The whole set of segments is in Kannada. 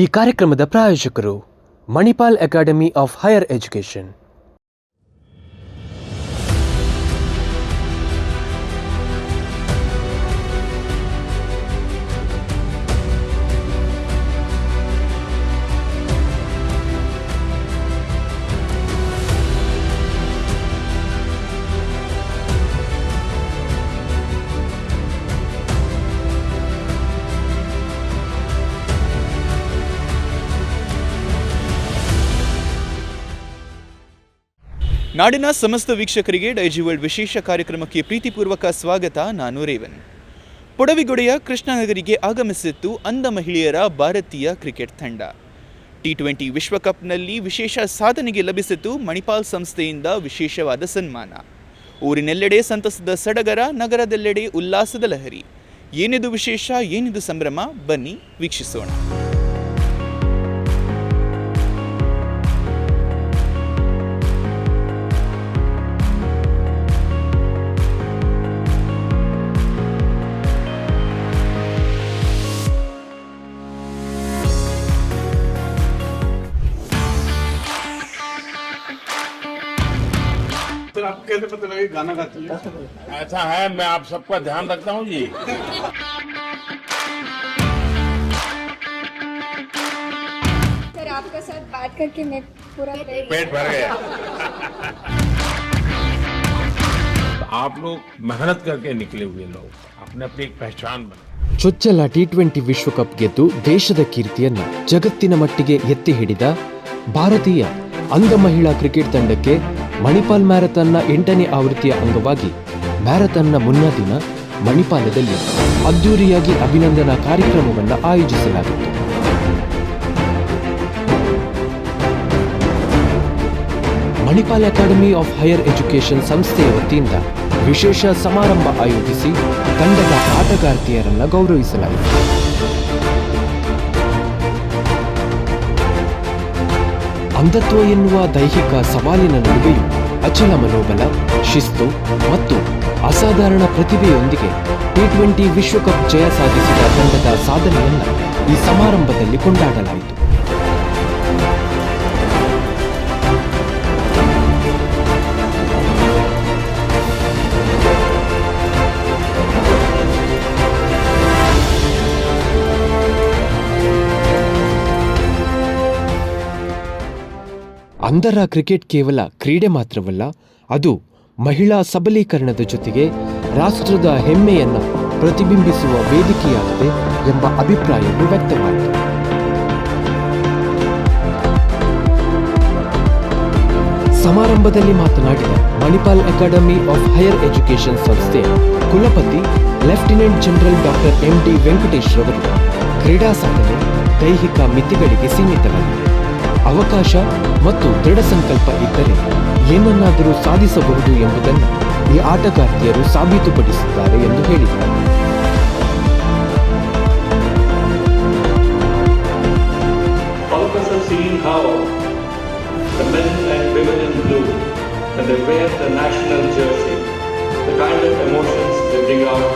ಈ ಕಾರ್ಯಕ್ರಮದ ಪ್ರಾಯೋಜಕರು Manipal academy of higher education. ನಾಡಿನ ಸಮಸ್ತ ವೀಕ್ಷಕರಿಗೆ ಡೈಜಿ ವರ್ಲ್ಡ್ ವಿಶೇಷ ಕಾರ್ಯಕ್ರಮಕ್ಕೆ ಪ್ರೀತಿಪೂರ್ವಕ ಸ್ವಾಗತ. ನಾನು ರೇವನ್. ಪೊಡವಿಗೊಡೆಯ ಕೃಷ್ಣನಗರಿಗೆ ಆಗಮಿಸಿತ್ತು ಅಂಧ ಮಹಿಳೆಯರ ಭಾರತೀಯ ಕ್ರಿಕೆಟ್ ತಂಡ. T20 ವಿಶ್ವಕಪ್ನಲ್ಲಿ ವಿಶೇಷ ಸಾಧನೆಗೆ ಲಭಿಸಿತು ಮಣಿಪಾಲ್ ಸಂಸ್ಥೆಯಿಂದ ವಿಶೇಷವಾದ ಸನ್ಮಾನ. ಊರಿನೆಲ್ಲೆಡೆ ಸಂತಸದ ಸಡಗರ, ನಗರದೆಲ್ಲೆಡೆ ಉಲ್ಲಾಸದ ಲಹರಿ. ಏನಿದು ವಿಶೇಷ, ಏನಿದು ಸಂಭ್ರಮ, ಬನ್ನಿ ವೀಕ್ಷಿಸೋಣ. आपको कैसे पता लगा गाना गाती है? ऐसा है, मैं आप सबका ध्यान रखता हूँ जी. सर आपका साथ बात करके मैं पूरा पेट भर गया. आप लोग मेहनत करके निकले हुए लोग, अपने अपनी एक पहचान बना. ಚೊಚ್ಚಲ T20 ವಿಶ್ವಕಪ್ ಗೆದ್ದು ದೇಶದ ಕೀರ್ತಿಯನ್ನ ಜಗತ್ತಿನ ಮಟ್ಟಿಗೆ ಎತ್ತಿ ಹಿಡಿದ ಭಾರತೀಯ ಅಂಧ ಮಹಿಳಾ ಕ್ರಿಕೆಟ್ ತಂಡಕ್ಕೆ ಮಣಿಪಾಲ್ ಮ್ಯಾರಥಾನ್ನ 8ನೇ ಆವೃತ್ತಿಯ ಅಂಗವಾಗಿ ಮ್ಯಾರಥಾನ್ನ ಮುನ್ನಾ ದಿನ ಮಣಿಪಾಲದಲ್ಲಿ ಅದ್ದೂರಿಯಾಗಿ ಅಭಿನಂದನಾ ಕಾರ್ಯಕ್ರಮವನ್ನು ಆಯೋಜಿಸಲಾಗಿತ್ತು. Manipal academy of higher education ಸಂಸ್ಥೆಯ ವತಿಯಿಂದ ವಿಶೇಷ ಸಮಾರಂಭ ಆಯೋಜಿಸಿ ತಂಡದ ಆಟಗಾರ್ತಿಯರನ್ನು ಗೌರವಿಸಲಾಯಿತು. ಅಂಧತ್ವ ಎನ್ನುವ ದೈಹಿಕ ಸವಾಲಿನ ನಡುವೆಯೂ ಅಚಲ ಮನೋಬಲ, ಶಿಸ್ತು ಮತ್ತು ಅಸಾಧಾರಣ ಪ್ರತಿಭೆಯೊಂದಿಗೆ T20 ವಿಶ್ವಕಪ್ ಜಯ ಸಾಧಿಸಿದ ತಂಡದ ಸಾಧನೆಯನ್ನು ಈ ಸಮಾರಂಭದಲ್ಲಿ ಕೊಂಡಾಡಲಾಯಿತು. ಅಂಧರ ಕ್ರಿಕೆಟ್ ಕೇವಲ ಕ್ರೀಡೆ ಮಾತ್ರವಲ್ಲ, ಅದು ಮಹಿಳಾ ಸಬಲೀಕರಣದ ಜೊತೆಗೆ ರಾಷ್ಟ್ರದ ಹೆಮ್ಮೆಯನ್ನು ಪ್ರತಿಬಿಂಬಿಸುವ ವೇದಿಕೆಯಾಗಿದೆ ಎಂಬ ಅಭಿಪ್ರಾಯವು ವ್ಯಕ್ತವಾಯಿತು. ಸಮಾರಂಭದಲ್ಲಿ ಮಾತನಾಡಿದ Manipal academy of higher education ಸಂಸ್ಥೆ ಕುಲಪತಿ lieutenant general doctor MD Venkatesh ರವರು, ಕ್ರೀಡಾ ಸಾಧನೆ ದೈಹಿಕ ಮಿತಿಗಳಿಗೆ ಸೀಮಿತವಲ್ಲ, ಅವಕಾಶ ಮತ್ತು ದೃಢ ಸಂಕಲ್ಪ ಇದ್ದರೆ ಏನನ್ನಾದರೂ ಸಾಧಿಸಬಹುದು ಎಂಬುದನ್ನು ಈ ಆಟಗಾರ್ತಿಯರು ಸಾಬೀತುಪಡಿಸಿದ್ದಾರೆ ಎಂದು ಹೇಳಿದರು. All of us have seen how the men and women in blue, when they wear the national jersey, the kind of emotions they bring out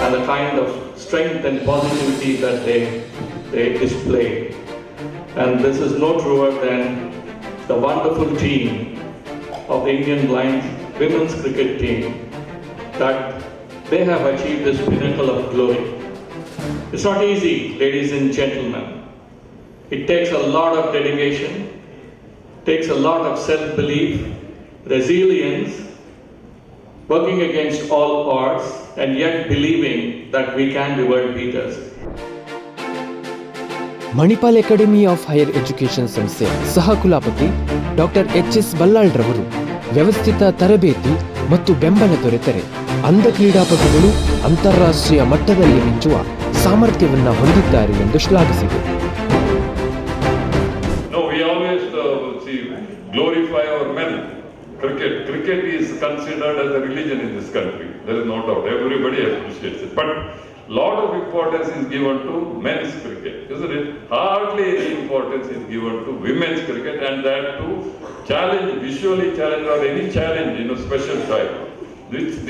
and the kind of strength and positivity that they display. And this is no truer than the wonderful team of the Indian Blind Women's Cricket team, that they have achieved this pinnacle of glory. It's not easy, ladies and gentlemen. It takes a lot of dedication, takes a lot of self-belief, resilience, working against all odds, and yet believing that we can be world beaters. Manipal academy of higher education ಸಂಸ್ಥೆಯ ಸಹ ಕುಲಪತಿ ಡಾಕ್ಟರ್ HS ಬಲ್ಲಾಳ್ ರವರು ವ್ಯವಸ್ಥಿತ ತರಬೇತಿ ಮತ್ತು ಬೆಂಬಲ ದೊರೆತರೆ ಅಂಧ ಕ್ರೀಡಾಪಟುಗಳು ಅಂತಾರಾಷ್ಟ್ರೀಯ ಮಟ್ಟದಲ್ಲಿ ಮಿಂಚುವ ಸಾಮರ್ಥ್ಯವನ್ನು ಹೊಂದಿದ್ದಾರೆ ಎಂದು ಶ್ಲಾಘಿಸಿದರು. No, we always glorify our men. Cricket is considered as a religion in this country. There is no doubt. Everybody appreciates it. But lot of importance is given to men's cricket, isn't it? Hardly any importance is given to women's cricket, and that to challenge, visually challenge or any challenge in a special type.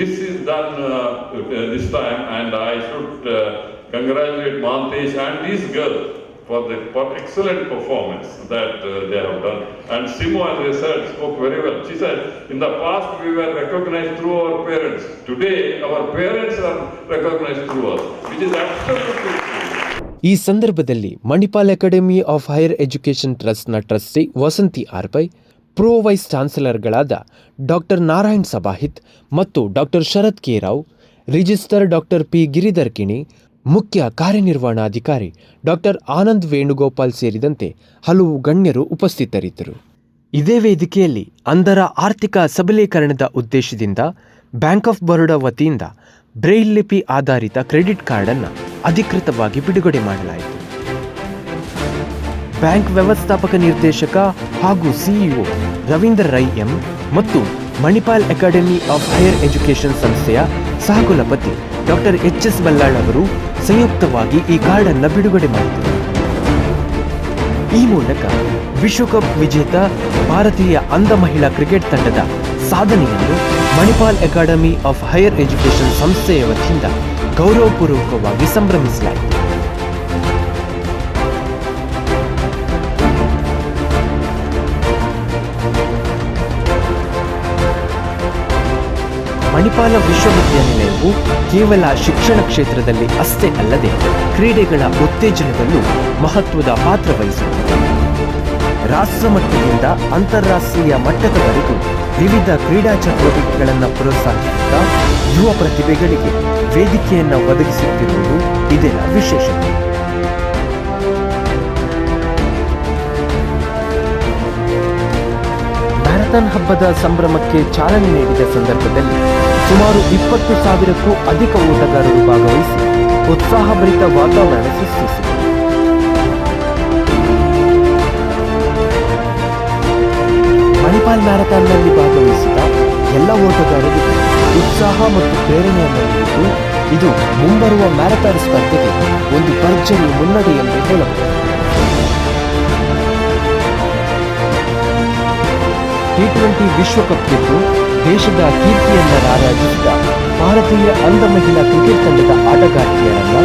This is done this time, and I should congratulate Mantesh and this girl for excellent performance that they have done. And Simo, as I said, spoke very well. She said, in the past we were recognized through our parents. Today, our parents are recognized through us, which is absolutely true. ಈ ಸಂದರ್ಭದಲ್ಲಿ Manipal academy of higher education ಟ್ರಸ್ಟ್ನ trustee Vasanthi ಆರ್ಪೈ, pro wise ಚಾನ್ಸಲರ್ಗಳಾದ doctor Narayan Sabhahit ಮತ್ತು ಡಾಕ್ಟರ್ ಶರತ್ K Rao, register doctor P Giridhar ಕಿಣಿ, ಮುಖ್ಯ ಕಾರ್ಯನಿರ್ವಹಣಾಧಿಕಾರಿ ಡಾಕ್ಟರ್ ಆನಂದ್ ವೇಣುಗೋಪಾಲ್ ಸೇರಿದಂತೆ ಹಲವು ಗಣ್ಯರು ಉಪಸ್ಥಿತರಿದ್ದರು. ಇದೇ ವೇದಿಕೆಯಲ್ಲಿ ಅಂಧರ ಆರ್ಥಿಕ ಸಬಲೀಕರಣದ ಉದ್ದೇಶದಿಂದ ಬ್ಯಾಂಕ್ ಆಫ್ ಬರೋಡಾ ವತಿಯಿಂದ ಬ್ರೈಲ್ ಲಿಪಿ ಆಧಾರಿತ ಕ್ರೆಡಿಟ್ ಕಾರ್ಡ್ ಅನ್ನು ಅಧಿಕೃತವಾಗಿ ಬಿಡುಗಡೆ ಮಾಡಲಾಯಿತು. ಬ್ಯಾಂಕ್ ವ್ಯವಸ್ಥಾಪಕ ನಿರ್ದೇಶಕ ಹಾಗೂ ಸಿಇಒ ರವೀಂದ್ರ ರೈ ಎಂ ಮತ್ತು Manipal academy of higher education ಸಂಸ್ಥೆಯ ಸಹಕುಲಪತಿ ಡಾಕ್ಟರ್ ಎಚ್.ಎಸ್. ಬಲ್ಲಾಳ್ ಅವರು ಸಂಯುಕ್ತವಾಗಿ ಈ ಕಾರ್ಡ್ ಅನ್ನು ಬಿಡುಗಡೆ ಮಾಡಿದರು. ಈ ಮೂಲಕ ವಿಶ್ವಕಪ್ ವಿಜೇತ ಭಾರತೀಯ ಅಂಧ ಮಹಿಳಾ ಕ್ರಿಕೆಟ್ ತಂಡದ ಸಾಧನೆಯನ್ನು Manipal academy of higher education ಸಂಸ್ಥೆಯ ವತಿಯಿಂದ ಗೌರವಪೂರ್ವಕವಾಗಿ ಸಂಭ್ರಮಿಸಲಾಯಿತು. ಮಣಿಪಾಲ ವಿಶ್ವವಿದ್ಯಾನಿಲಯವು ಕೇವಲ ಶಿಕ್ಷಣ ಕ್ಷೇತ್ರದಲ್ಲಿ ಅಷ್ಟೇ ಅಲ್ಲದೆ ಕ್ರೀಡೆಗಳ ಉತ್ತೇಜನದಲ್ಲೂ ಮಹತ್ವದ ಪಾತ್ರ ವಹಿಸುತ್ತದೆ. ರಾಷ್ಟ್ರ ಮಟ್ಟದಿಂದ ಅಂತಾರಾಷ್ಟ್ರೀಯ ಮಟ್ಟದವರೆಗೂ ವಿವಿಧ ಕ್ರೀಡಾ ಚಟುವಟಿಕೆಗಳನ್ನು ಪ್ರೋತ್ಸಾಹಿಸುತ್ತಾ ಯುವ ಪ್ರತಿಭೆಗಳಿಗೆ ವೇದಿಕೆಯನ್ನು ಒದಗಿಸುತ್ತಿರುವುದು ಇದರ ವಿಶೇಷತೆ. ಮ್ಯಾರಥಾನ್ ಹಬ್ಬದ ಸಂಭ್ರಮಕ್ಕೆ ಚಾಲನೆ ನೀಡಿದ ಸಂದರ್ಭದಲ್ಲಿ ಸುಮಾರು 20,000ಕ್ಕೂ ಅಧಿಕ ಓಟಗಾರರು ಭಾಗವಹಿಸಿ ಉತ್ಸಾಹಭರಿತ ವಾತಾವರಣ ಸೃಷ್ಟಿಸಿದರು. ಮಣಿಪಾಲ್ ಮ್ಯಾರಥಾನ್ನಲ್ಲಿ ಭಾಗವಹಿಸಿದ ಎಲ್ಲ ಓಟಗಾರರಿಗೂ ಉತ್ಸಾಹ ಮತ್ತು ಪ್ರೇರಣೆಯನ್ನು ನೀಡಿದ್ದು ಇದು ಮುಂಬರುವ ಮ್ಯಾರಥಾನ್ ಸ್ಪರ್ಧೆಗೆ ಒಂದು ಭರ್ಜರಿ ಮುನ್ನಡೆ ಎಂದು ಹೇಳಬಹುದು. T20 ವಿಶ್ವಕಪ್ ಗೆದ್ದು ದೇಶದ ಕೀರ್ತಿಯನ್ನು ರಾರಾಜಿಸಿದ ಭಾರತೀಯ ಅಂಧ ಮಹಿಳಾ ಕ್ರಿಕೆಟ್ ತಂಡದ ಆಟಗಾರ್ತಿಯರನ್ನ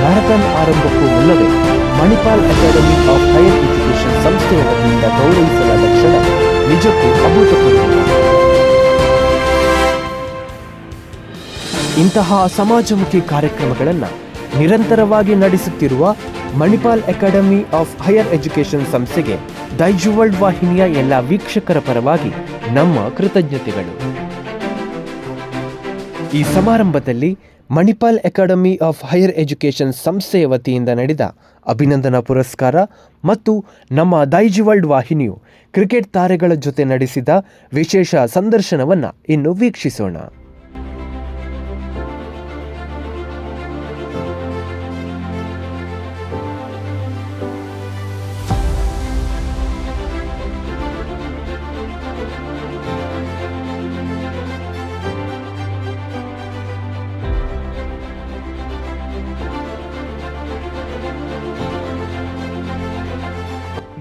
ಮ್ಯಾರಥಾನ್ ಆರಂಭಕ್ಕೂ ಮುನ್ನವೇ Manipal academy of higher education ಸಂಸ್ಥೆಯ ವತಿಯಿಂದ ಗೌರವಿಸಲಾದ ಕ್ಷಣ ನಿಜಕ್ಕೂ ಅಭೂತಪೂರ್ವ. ಇಂತಹ ಸಮಾಜಮುಖಿ ಕಾರ್ಯಕ್ರಮಗಳನ್ನು ನಿರಂತರವಾಗಿ ನಡೆಸುತ್ತಿರುವ Manipal academy of higher education ಸಂಸ್ಥೆಗೆ ದೈಜು ವರ್ಲ್ಡ್ ವಾಹಿನಿಯ ಎಲ್ಲ ವೀಕ್ಷಕರ ಪರವಾಗಿ ನಮ್ಮ ಕೃತಜ್ಞತೆಗಳು. ಈ ಸಮಾರಂಭದಲ್ಲಿ Manipal academy of higher education ಸಂಸ್ಥೆಯ ವತಿಯಿಂದ ನಡೆದ ಅಭಿನಂದನಾ ಪುರಸ್ಕಾರ ಮತ್ತು ನಮ್ಮ ದೈಜು ವರ್ಲ್ಡ್ ವಾಹಿನಿಯು ಕ್ರಿಕೆಟ್ ತಾರೆಗಳ ಜೊತೆ ನಡೆಸಿದ ವಿಶೇಷ ಸಂದರ್ಶನವನ್ನು ಇನ್ನು ವೀಕ್ಷಿಸೋಣ.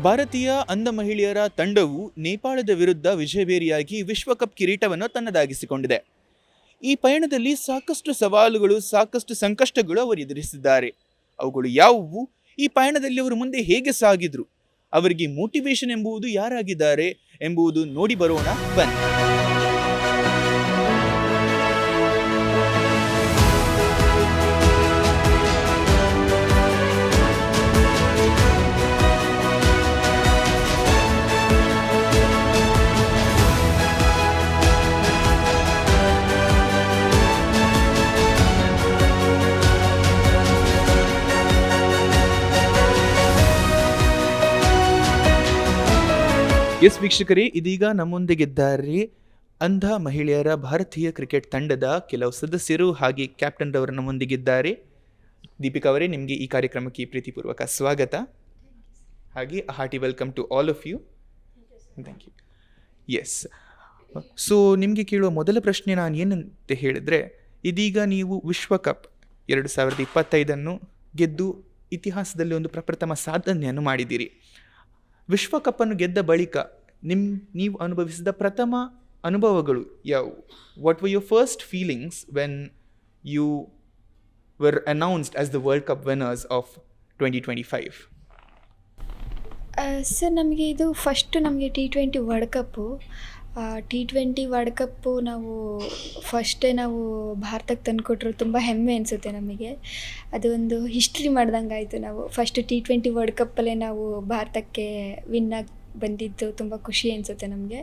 ಭಾರತೀಯ ಅಂಧ ಮಹಿಳೆಯರ ತಂಡವು ನೇಪಾಳದ ವಿರುದ್ಧ ವಿಜಯಭೇರಿಯಾಗಿ ವಿಶ್ವಕಪ್ ಕಿರೀಟವನ್ನು ತನ್ನದಾಗಿಸಿಕೊಂಡಿದೆ. ಈ ಪಯಣದಲ್ಲಿ ಸಾಕಷ್ಟು ಸವಾಲುಗಳು, ಸಾಕಷ್ಟು ಸಂಕಷ್ಟಗಳು ಅವರು ಎದುರಿಸಿದ್ದಾರೆ. ಅವುಗಳು ಯಾವುವು? ಈ ಪಯಣದಲ್ಲಿ ಅವರು ಮುಂದೆ ಹೇಗೆ ಸಾಗಿದ್ರು? ಅವರಿಗೆ ಮೋಟಿವೇಶನ್ ಎಂಬುದು ಯಾರಾಗಿದ್ದಾರೆ ಎಂಬುದು ನೋಡಿ ಬರೋಣ ಬನ್ನಿ. ಎಸ್ ವೀಕ್ಷಕರೇ, ಇದೀಗ ನಮ್ಮೊಂದಿಗಿದ್ದಾರೆ ಅಂಧ ಮಹಿಳೆಯರ ಭಾರತೀಯ ಕ್ರಿಕೆಟ್ ತಂಡದ ಕೆಲವು ಸದಸ್ಯರು ಹಾಗೆ ಕ್ಯಾಪ್ಟನ್ ರವರು ನಮ್ಮೊಂದಿಗಿದ್ದಾರೆ. ದೀಪಿಕಾ ಅವರೇ, ನಿಮಗೆ ಈ ಕಾರ್ಯಕ್ರಮಕ್ಕೆ ಪ್ರೀತಿಪೂರ್ವಕ ಸ್ವಾಗತ ಹಾಗೆ hearty welcome to all of you. Thank you. Yes, so ನಿಮಗೆ ಕೇಳುವ ಮೊದಲ ಪ್ರಶ್ನೆ ನಾನು ಏನಂತ ಹೇಳಿದರೆ, ಇದೀಗ ನೀವು ವಿಶ್ವಕಪ್ 2025 ಗೆದ್ದು ಇತಿಹಾಸದಲ್ಲಿ ಒಂದು ಪ್ರಪ್ರಥಮ ಸಾಧನೆಯನ್ನು ಮಾಡಿದ್ದೀರಿ. ವಿಶ್ವಕಪ್ಪನ್ನು ಗೆದ್ದ ಬಳಿಕ ನೀವು ಅನುಭವಿಸಿದ ಪ್ರಥಮ ಅನುಭವಗಳು ಯಾವುವು? What were your first feelings when you were announced as the world cup winners of 2025? Sir ನಮಗೆ ಇದು ಫಸ್ಟು ನಮಗೆ T20 world cup. T20 world cup ನಾವು ಫಸ್ಟೇ ನಾವು ಭಾರತಕ್ಕೆ ತಂದುಕೊಟ್ರು ತುಂಬ ಹೆಮ್ಮೆ ಅನಿಸುತ್ತೆ ನಮಗೆ. ಅದು ಒಂದು ಹಿಸ್ಟ್ರಿ ಮಾಡ್ದಂಗೆ ಆಯಿತು. ನಾವು ಫಸ್ಟ್ T20 ವರ್ಲ್ಡ್ ಕಪ್ಪಲ್ಲೇ ನಾವು ಭಾರತಕ್ಕೆ ವಿನ್ ಆಗಿ ಬಂದಿದ್ದು ತುಂಬ ಖುಷಿ ಅನಿಸುತ್ತೆ ನಮಗೆ.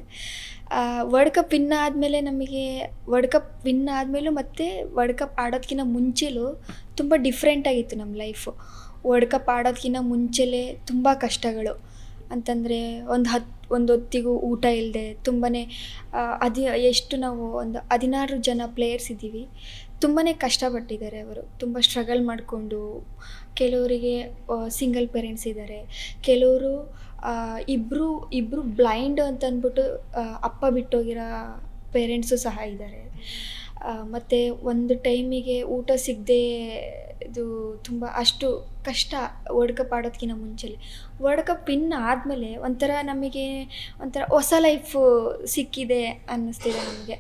ವರ್ಲ್ಡ್ ಕಪ್ ವಿನ್ ಆದಮೇಲೆ ನಮಗೆ ವರ್ಲ್ಡ್ ಕಪ್ ವಿನ್ ಆದಮೇಲೂ ಮತ್ತು ವರ್ಲ್ಡ್ ಕಪ್ ಆಡೋದಕ್ಕಿಂತ ಮುಂಚೆಲೂ ತುಂಬ ಡಿಫ್ರೆಂಟಾಗಿತ್ತು ನಮ್ಮ ಲೈಫು. ವರ್ಲ್ಡ್ ಕಪ್ ಆಡೋದಕ್ಕಿಂತ ಮುಂಚೆಲೇ ತುಂಬ ಕಷ್ಟಗಳು ಅಂತಂದರೆ ಒಂದು ಹೊತ್ತಿಗೂ ಊಟ ಇಲ್ಲದೆ ತುಂಬಾ ಎಷ್ಟು ನಾವು ಒಂದು 16 ಜನ ಪ್ಲೇಯರ್ಸ್ ಇದ್ದೀವಿ. ತುಂಬಾ ಕಷ್ಟಪಟ್ಟಿದ್ದಾರೆ ಅವರು, ತುಂಬ ಸ್ಟ್ರಗಲ್ ಮಾಡಿಕೊಂಡು. ಕೆಲವರಿಗೆ ಸಿಂಗಲ್ ಪೇರೆಂಟ್ಸ್ ಇದ್ದಾರೆ, ಕೆಲವರು ಇಬ್ಬರು ಬ್ಲೈಂಡ್ ಅಂತ ಅಂದ್ಬಿಟ್ಟು ಅಪ್ಪ ಬಿಟ್ಟೋಗಿರೋ ಪೇರೆಂಟ್ಸು ಸಹ ಇದ್ದಾರೆ. ಮತ್ತು ಒಂದು ಟೈಮಿಗೆ ಊಟ ಸಿಗದೆ ಇದು ತುಂಬ ಅಷ್ಟು ಕಷ್ಟ ವರ್ಲ್ಡ್ ಕಪ್ ಆಡೋದಕ್ಕಿಂತ ಮುಂಚೆಲೆ. ವರ್ಲ್ಡ್ ಕಪ್ ವಿನ್ ಆದಮೇಲೆ ನಮಗೆ ಒಂಥರ ಹೊಸ ಲೈಫು ಸಿಕ್ಕಿದೆ ಅನ್ನಿಸ್ತಿದೆ ನಮಗೆ.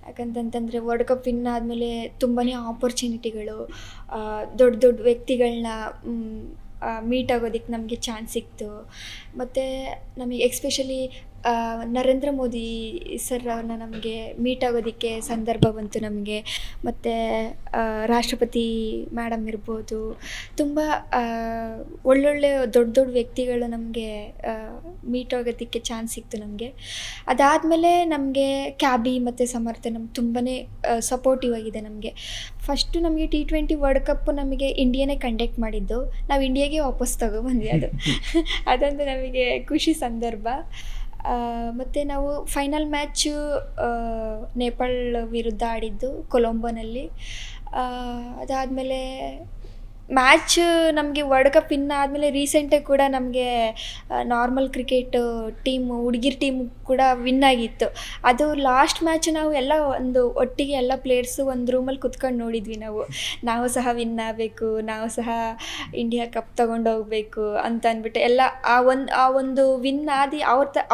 ಯಾಕಂತಂತಂದರೆ ವರ್ಲ್ಡ್ ಕಪ್ ವಿನ್ ಆದಮೇಲೆ ತುಂಬಾ ಆಪರ್ಚುನಿಟಿಗಳು, ದೊಡ್ಡ ದೊಡ್ಡ ವ್ಯಕ್ತಿಗಳನ್ನ ಮೀಟ್ ಆಗೋದಕ್ಕೆ ನಮಗೆ ಚಾನ್ಸ್ ಸಿಕ್ತು. ಮತ್ತು ನಮಗೆ ಎಕ್ಸ್ಪೆಷಲಿ ನರೇಂದ್ರ ಮೋದಿ ಸರ್ ಅವ್ರನ್ನ ನಮಗೆ ಮೀಟ್ ಆಗೋದಕ್ಕೆ ಸಂದರ್ಭ ಬಂತು ನಮಗೆ. ಮತ್ತು ರಾಷ್ಟ್ರಪತಿ ಮೇಡಮ್ ಇರ್ಬೋದು, ತುಂಬ ಒಳ್ಳೊಳ್ಳೆ ದೊಡ್ಡ ದೊಡ್ಡ ವ್ಯಕ್ತಿಗಳು ನಮಗೆ ಮೀಟ್ ಆಗೋದಕ್ಕೆ ಚಾನ್ಸ್ ಸಿಕ್ತು ನಮಗೆ. ಅದಾದಮೇಲೆ ನಮಗೆ ಕ್ಯಾಬಿ ಮತ್ತು ಸಮರ್ಥ ನಮ್ಗೆ ತುಂಬಾ ಸಪೋರ್ಟಿವ್ ಆಗಿದೆ ನಮಗೆ. ಫಸ್ಟು ನಮಗೆ T20 ವರ್ಲ್ಡ್ ಕಪ್ಪು ನಮಗೆ ಇಂಡಿಯಾನೇ ಕಂಡಕ್ಟ್ ಮಾಡಿದ್ದು, ನಾವು ಇಂಡಿಯಾಗೆ ವಾಪಸ್ ತಗೊಬಂದ್ವಿ. ಅದೊಂದು ನಮಗೆ ಖುಷಿ ಸಂದರ್ಭ. ಮತ್ತು ನಾವು ಫೈನಲ್ ಮ್ಯಾಚು ನೇಪಾಳ ವಿರುದ್ಧ ಆಡಿದ್ದು ಕೊಲಂಬೋನಲ್ಲಿ. ಅದಾದಮೇಲೆ ಮ್ಯಾಚ್ ನಮಗೆ ವರ್ಲ್ಡ್ ಕಪ್ ವಿನ್ ಆದಮೇಲೆ ರೀಸೆಂಟಾಗಿ ಕೂಡ ನಮಗೆ ನಾರ್ಮಲ್ ಕ್ರಿಕೆಟ್ ಟೀಮು ಹುಡುಗಿರ್ ಟೀಮ್ ಕೂಡ ವಿನ್ ಆಗಿತ್ತು. ಅದು ಲಾಸ್ಟ್ ಮ್ಯಾಚ್ ನಾವು ಎಲ್ಲ ಒಂದು ಒಟ್ಟಿಗೆ ಎಲ್ಲ ಪ್ಲೇಯರ್ಸು ಒಂದು ರೂಮಲ್ಲಿ ಕುತ್ಕೊಂಡು ನೋಡಿದ್ವಿ. ನಾವು ಸಹ ವಿನ್ ಆಗಬೇಕು, ನಾವು ಸಹ ಇಂಡಿಯಾ ಕಪ್ ತೊಗೊಂಡು ಹೋಗಬೇಕು ಅಂತ ಅಂದ್ಬಿಟ್ಟು ಎಲ್ಲ ಆ ಒಂದು ವಿನ್ ಆದಿ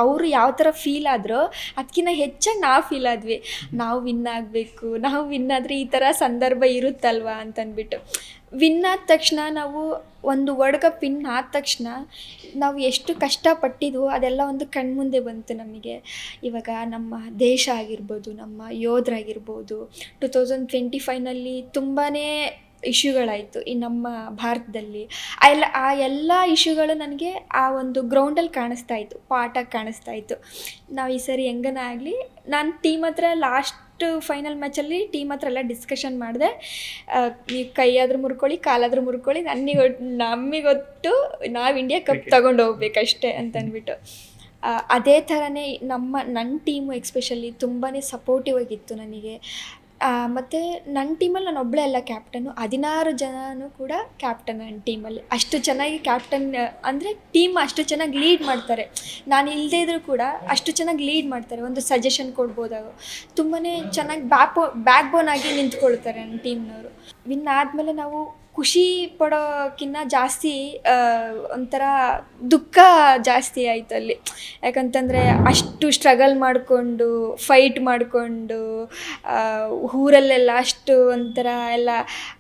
ಅವರು ಯಾವ ಥರ ಫೀಲ್ ಆದರೂ ಅದಕ್ಕಿಂತ ಹೆಚ್ಚಾಗಿ ನಾವು ಫೀಲ್ ಆದ್ವಿ. ನಾವು ವಿನ್ ಆಗಬೇಕು, ನಾವು ವಿನ್ ಆದರೆ ಈ ಥರ ಸಂದರ್ಭ ಇರುತ್ತಲ್ವ ಅಂತಂದ್ಬಿಟ್ಟು. ವಿನ್ ಆದ ತಕ್ಷಣ ನಾವು ಒಂದು ವರ್ಲ್ಡ್ ಕಪ್ ವಿನ್ ಆದ ತಕ್ಷಣ ನಾವು ಎಷ್ಟು ಕಷ್ಟಪಟ್ಟಿದ್ವೋ ಅದೆಲ್ಲ ಒಂದು ಕಣ್ಮುಂದೆ ಬಂತು ನಮಗೆ. ಇವಾಗ ನಮ್ಮ ದೇಶ ಆಗಿರ್ಬೋದು, ನಮ್ಮ ಯೋಧರಾಗಿರ್ಬೋದು, 2025ನಲ್ಲಿ ತುಂಬಾ ಇಶ್ಯೂಗಳಾಯಿತು ಈ ನಮ್ಮ ಭಾರತದಲ್ಲಿ. ಆ ಎಲ್ಲ ಇಶ್ಯೂಗಳು ನನಗೆ ಆ ಒಂದು ಗ್ರೌಂಡಲ್ಲಿ ಕಾಣಿಸ್ತಾ ಇತ್ತು, ಪಾಠ ಕಾಣಿಸ್ತಾ ಇತ್ತು. ನಾವು ಈ ಸರಿ ಹೆಂಗನ ಆಗಲಿ, ನಾನು ಟೀಮ್ ಹತ್ರ ಲಾಸ್ಟ್ ಫೈನಲ್ ಮ್ಯಾಚಲ್ಲಿ ಟೀಮ್ ಹತ್ರ ಎಲ್ಲ ಡಿಸ್ಕಷನ್ ಮಾಡಿದೆ. ನೀವು ಕೈಯಾದರೂ ಮುರ್ಕೊಳ್ಳಿ, ಕಾಲಾದರೂ ಮುರ್ಕೊಳ್ಳಿ, ನಮಗೊಟ್ಟು ನಾವು ಇಂಡಿಯಾ ಕಪ್ ತಗೊಂಡು ಹೋಗ್ಬೇಕಷ್ಟೇ ಅಂತಂದ್ಬಿಟ್ಟು. ಅದೇ ಥರನೇ ನನ್ನ ಟೀಮು ಎಕ್ಸ್ಪೆಷಲಿ ತುಂಬಾ ಸಪೋರ್ಟಿವ್ ಆಗಿತ್ತು ನನಗೆ. ಮತ್ತು ನನ್ನ ಟೀಮಲ್ಲಿ ನಾನು ಒಬ್ಬಳೇ ಅಲ್ಲ ಕ್ಯಾಪ್ಟನ್ನು, 16 ಜನನೂ ಕೂಡ ಕ್ಯಾಪ್ಟನ್ ನನ್ನ ಟೀಮಲ್ಲಿ. ಅಷ್ಟು ಚೆನ್ನಾಗಿ ಕ್ಯಾಪ್ಟನ್ ಅಂದರೆ ಟೀಮ್ ಅಷ್ಟು ಚೆನ್ನಾಗಿ ಲೀಡ್ ಮಾಡ್ತಾರೆ. ನಾನು ಇಲ್ಲದೇ ಇದ್ದರೂ ಕೂಡ ಅಷ್ಟು ಚೆನ್ನಾಗಿ ಲೀಡ್ ಮಾಡ್ತಾರೆ. ಒಂದು ಸಜೆಷನ್ ಕೊಡ್ಬೋದಾಗ ತುಂಬಾ ಚೆನ್ನಾಗಿ ಬ್ಯಾಕ್ ಬೋನ್ ಆಗಿ ನಿಂತ್ಕೊಳ್ತಾರೆ ನನ್ನ ಟೀಮ್ನವರು. ವಿನ್ ಆದಮೇಲೆ ನಾವು ಖುಷಿ ಪಡೋಕ್ಕಿಂತ ಜಾಸ್ತಿ ಒಂಥರ ದುಃಖ ಜಾಸ್ತಿ ಆಯಿತು ಅಲ್ಲಿ. ಯಾಕಂತಂದರೆ ಅಷ್ಟು ಸ್ಟ್ರಗಲ್ ಮಾಡಿಕೊಂಡು ಫೈಟ್ ಮಾಡಿಕೊಂಡು ಊರಲ್ಲೆಲ್ಲ ಅಷ್ಟು ಒಂಥರ ಎಲ್ಲ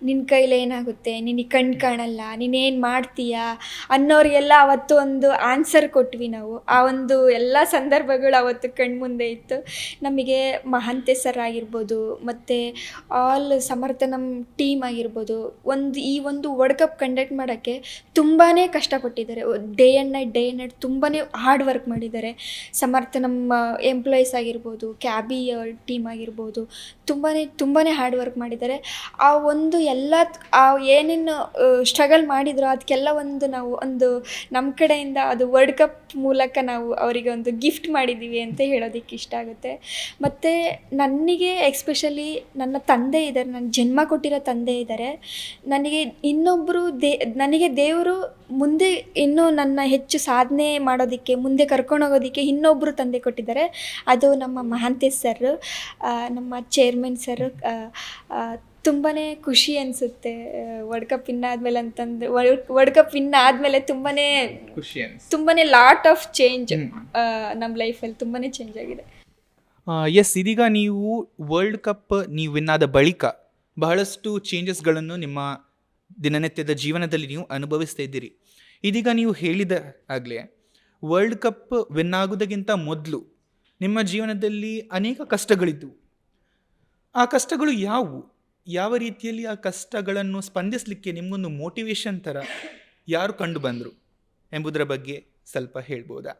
ನಿನ್ನ ಕೈಲಿ ಏನಾಗುತ್ತೆ, ನಿನಗೆ ಕಣ್ಣು ಕಾಣಲ್ಲ, ನೀನೇನು ಮಾಡ್ತೀಯಾ ಅನ್ನೋರಿಗೆಲ್ಲ ಅವತ್ತು ಒಂದು ಆನ್ಸರ್ ಕೊಟ್ವಿ ನಾವು. ಆ ಒಂದು ಎಲ್ಲ ಸಂದರ್ಭಗಳು ಅವತ್ತು ಕಣ್ಮುಂದೆ ಇತ್ತು ನಮಗೆ. ಮಹಾಂತೆ ಸರ್ ಆಗಿರ್ಬೋದು, ಮತ್ತು ಆಲ್ ಸಮರ್ಥ ನಮ್ಮ ಟೀಮ್ ಆಗಿರ್ಬೋದು, ಈ ಒಂದು ವರ್ಲ್ಡ್ ಕಪ್ ಕಂಡಕ್ಟ್ ಮಾಡೋಕ್ಕೆ ತುಂಬಾ ಕಷ್ಟಪಟ್ಟಿದ್ದಾರೆ. ಡೇ ಆ್ಯಂಡ್ ನೈಟ್ ತುಂಬಾ ಹಾರ್ಡ್ ವರ್ಕ್ ಮಾಡಿದ್ದಾರೆ. ಸಮರ್ಥ ನಮ್ಮ ಎಂಪ್ಲಾಯೀಸ್ ಆಗಿರ್ಬೋದು, ಕ್ಯಾಬಿ ಟೀಮ್ ಆಗಿರ್ಬೋದು, ತುಂಬಾ ಹಾರ್ಡ್ ವರ್ಕ್ ಮಾಡಿದ್ದಾರೆ. ಆ ಒಂದು ಎಲ್ಲ ಏನೇನು ಸ್ಟ್ರಗಲ್ ಮಾಡಿದ್ರು ಅದಕ್ಕೆಲ್ಲ ನಾವು ನಮ್ಮ ಕಡೆಯಿಂದ ಅದು ವರ್ಲ್ಡ್ ಕಪ್ ಮೂಲಕ ನಾವು ಅವರಿಗೆ ಒಂದು ಗಿಫ್ಟ್ ಮಾಡಿದ್ದೀವಿ ಅಂತ ಹೇಳೋದಕ್ಕೆ ಇಷ್ಟ ಆಗುತ್ತೆ. ಮತ್ತು ನನಗೆ ಎಕ್ಸ್ಪೆಷಲಿ ನನ್ನ ತಂದೆ ಇದ್ದಾರೆ, ನನ್ನ ಜನ್ಮ ಕೊಟ್ಟಿರೋ ತಂದೆ ಇದ್ದಾರೆ. ನನಗೆ ಇನ್ನೊಬ್ಬರು ನನಗೆ ದೇವರು ಮುಂದೆ ಇನ್ನೂ ನನ್ನ ಹೆಚ್ಚು ಸಾಧನೆ ಮಾಡೋದಕ್ಕೆ, ಮುಂದೆ ಕರ್ಕೊಂಡೋಗೋದಕ್ಕೆ ಇನ್ನೊಬ್ಬರು ತಂದೆ ಕೊಟ್ಟಿದ್ದಾರೆ. ಅದು ನಮ್ಮ ಮಹಾಂತೇಶ್ ಸರ್, ನಮ್ಮ ಚೇರ್ಮನ್ ಸರ್. ತುಂಬಾ ಖುಷಿ ಅನಿಸುತ್ತೆ ವರ್ಲ್ಡ್ ಕಪ್ ವಿನ್ ಆದಮೇಲೆ ಅಂತಂದರೆ. ವರ್ಲ್ಡ್ ಕಪ್ ವಿನ್ ಆದಮೇಲೆ ತುಂಬಾ ಲಾಟ್ ಆಫ್ ಚೇಂಜ್ ನಮ್ಮ ಲೈಫಲ್ಲಿ ತುಂಬಾ ಚೇಂಜ್ ಆಗಿದೆ. ಎಸ್, ಇದೀಗ ನೀವು ವರ್ಲ್ಡ್ ಕಪ್ ನೀವು ವಿನ್ ಆದ ಬಳಿಕ ಬಹಳಷ್ಟು ಚೇಂಜಸ್ಗಳನ್ನು ನಿಮ್ಮ ದಿನನಿತ್ಯದ ಜೀವನದಲ್ಲಿ ನೀವು ಅನುಭವಿಸ್ತಾ ಇದ್ದೀರಿ. ಇದೀಗ ನೀವು ಹೇಳಿದ ಆಗಲೇ ವರ್ಲ್ಡ್ ಕಪ್ ವಿನ್ ಆಗೋದಕ್ಕಿಂತ ಮೊದಲು ನಿಮ್ಮ ಜೀವನದಲ್ಲಿ ಅನೇಕ ಕಷ್ಟಗಳಿದ್ದವು. ಆ ಕಷ್ಟಗಳು ಯಾವುವು? ಯಾವ ರೀತಿಯಲ್ಲಿ ಆ ಕಷ್ಟಗಳನ್ನು ಸ್ಪಂದಿಸಲಿಕ್ಕೆ ನಿಮಗೊಂದು ಮೋಟಿವೇಶನ್ ಥರ ಯಾರು ಕಂಡು ಬಂದರು ಎಂಬುದರ ಬಗ್ಗೆ ಸ್ವಲ್ಪ ಹೇಳ್ಬೋದಾ?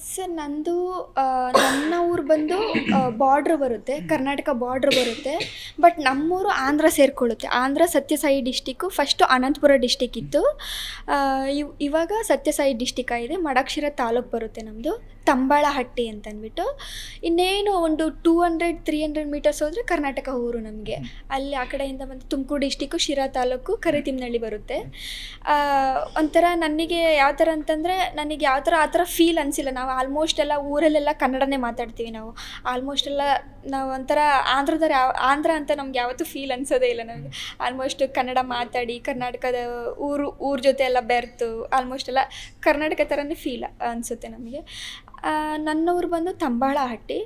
ಸರ್ ನಂದು ನನ್ನ ಊರು ಬಂದು ಬಾರ್ಡ್ರ್ ಬರುತ್ತೆ, ಕರ್ನಾಟಕ ಬಾರ್ಡ್ರ್ ಬರುತ್ತೆ. ಬಟ್ ನಮ್ಮೂರು ಆಂಧ್ರ ಸೇರಿಕೊಳ್ಳುತ್ತೆ. Andhra Satya Sai district. First Anantapur district ಇತ್ತು, ಇವಾಗ ಸತ್ಯಸಾಯಿ ಡಿಸ್ಟಿಕ್ ಆಗಿದೆ. ಮಡಕ್ಷಿರ ತಾಲೂಕು ಬರುತ್ತೆ ನಮ್ಮದು, ತಂಬಾಳಹಟ್ಟಿ ಅಂತಂದ್ಬಿಟ್ಟು. ಇನ್ನೇನು ಒಂದು 200-300 ಮೀಟರ್ಸ್ ಹೋದರೆ ಕರ್ನಾಟಕ ಊರು ನಮಗೆ. ಅಲ್ಲಿ ಆ ಕಡೆಯಿಂದ ಬಂದು ತುಮಕೂರು ಡಿಸ್ಟಿಕ್ಕು, ಶಿರಾ ತಾಲೂಕು, ಕರಿತಿಮ್ಮನಹಳ್ಳಿ ಬರುತ್ತೆ. ಒಂಥರ ನನಗೆ ಯಾವ ಥರ ಅಂತಂದರೆ, ನನಗೆ ಯಾವ ಥರ ಆ ಥರ ಫೀಲ್ ಅನಿಸಿಲ್ಲ. ನಾವು ಆಲ್ಮೋಸ್ಟ್ ಎಲ್ಲ ಊರಲ್ಲೆಲ್ಲ ಕನ್ನಡನೇ ಮಾತಾಡ್ತೀವಿ. ನಾವು ಆಲ್ಮೋಸ್ಟ್ ಎಲ್ಲ ನಾವು ಒಂಥರ ಆಂಧ್ರ ಅಂತ ನಮ್ಗೆ ಯಾವತ್ತೂ ಫೀಲ್ ಅನಿಸೋದೇ ಇಲ್ಲ. ನಮಗೆ ಆಲ್ಮೋಸ್ಟ್ ಕನ್ನಡ ಮಾತಾಡಿ ಕರ್ನಾಟಕದ ಊರ ಜೊತೆ ಎಲ್ಲ ಬೆರೆತು ಆಲ್ಮೋಸ್ಟ್ ಎಲ್ಲ ಕರ್ನಾಟಕ ಥರನೇ ಫೀಲ್ ಅನಿಸುತ್ತೆ ನಮಗೆ. ನನ್ನ ಊರು ಬಂದು ತಂಬಾಳಹಟ್ಟಿ.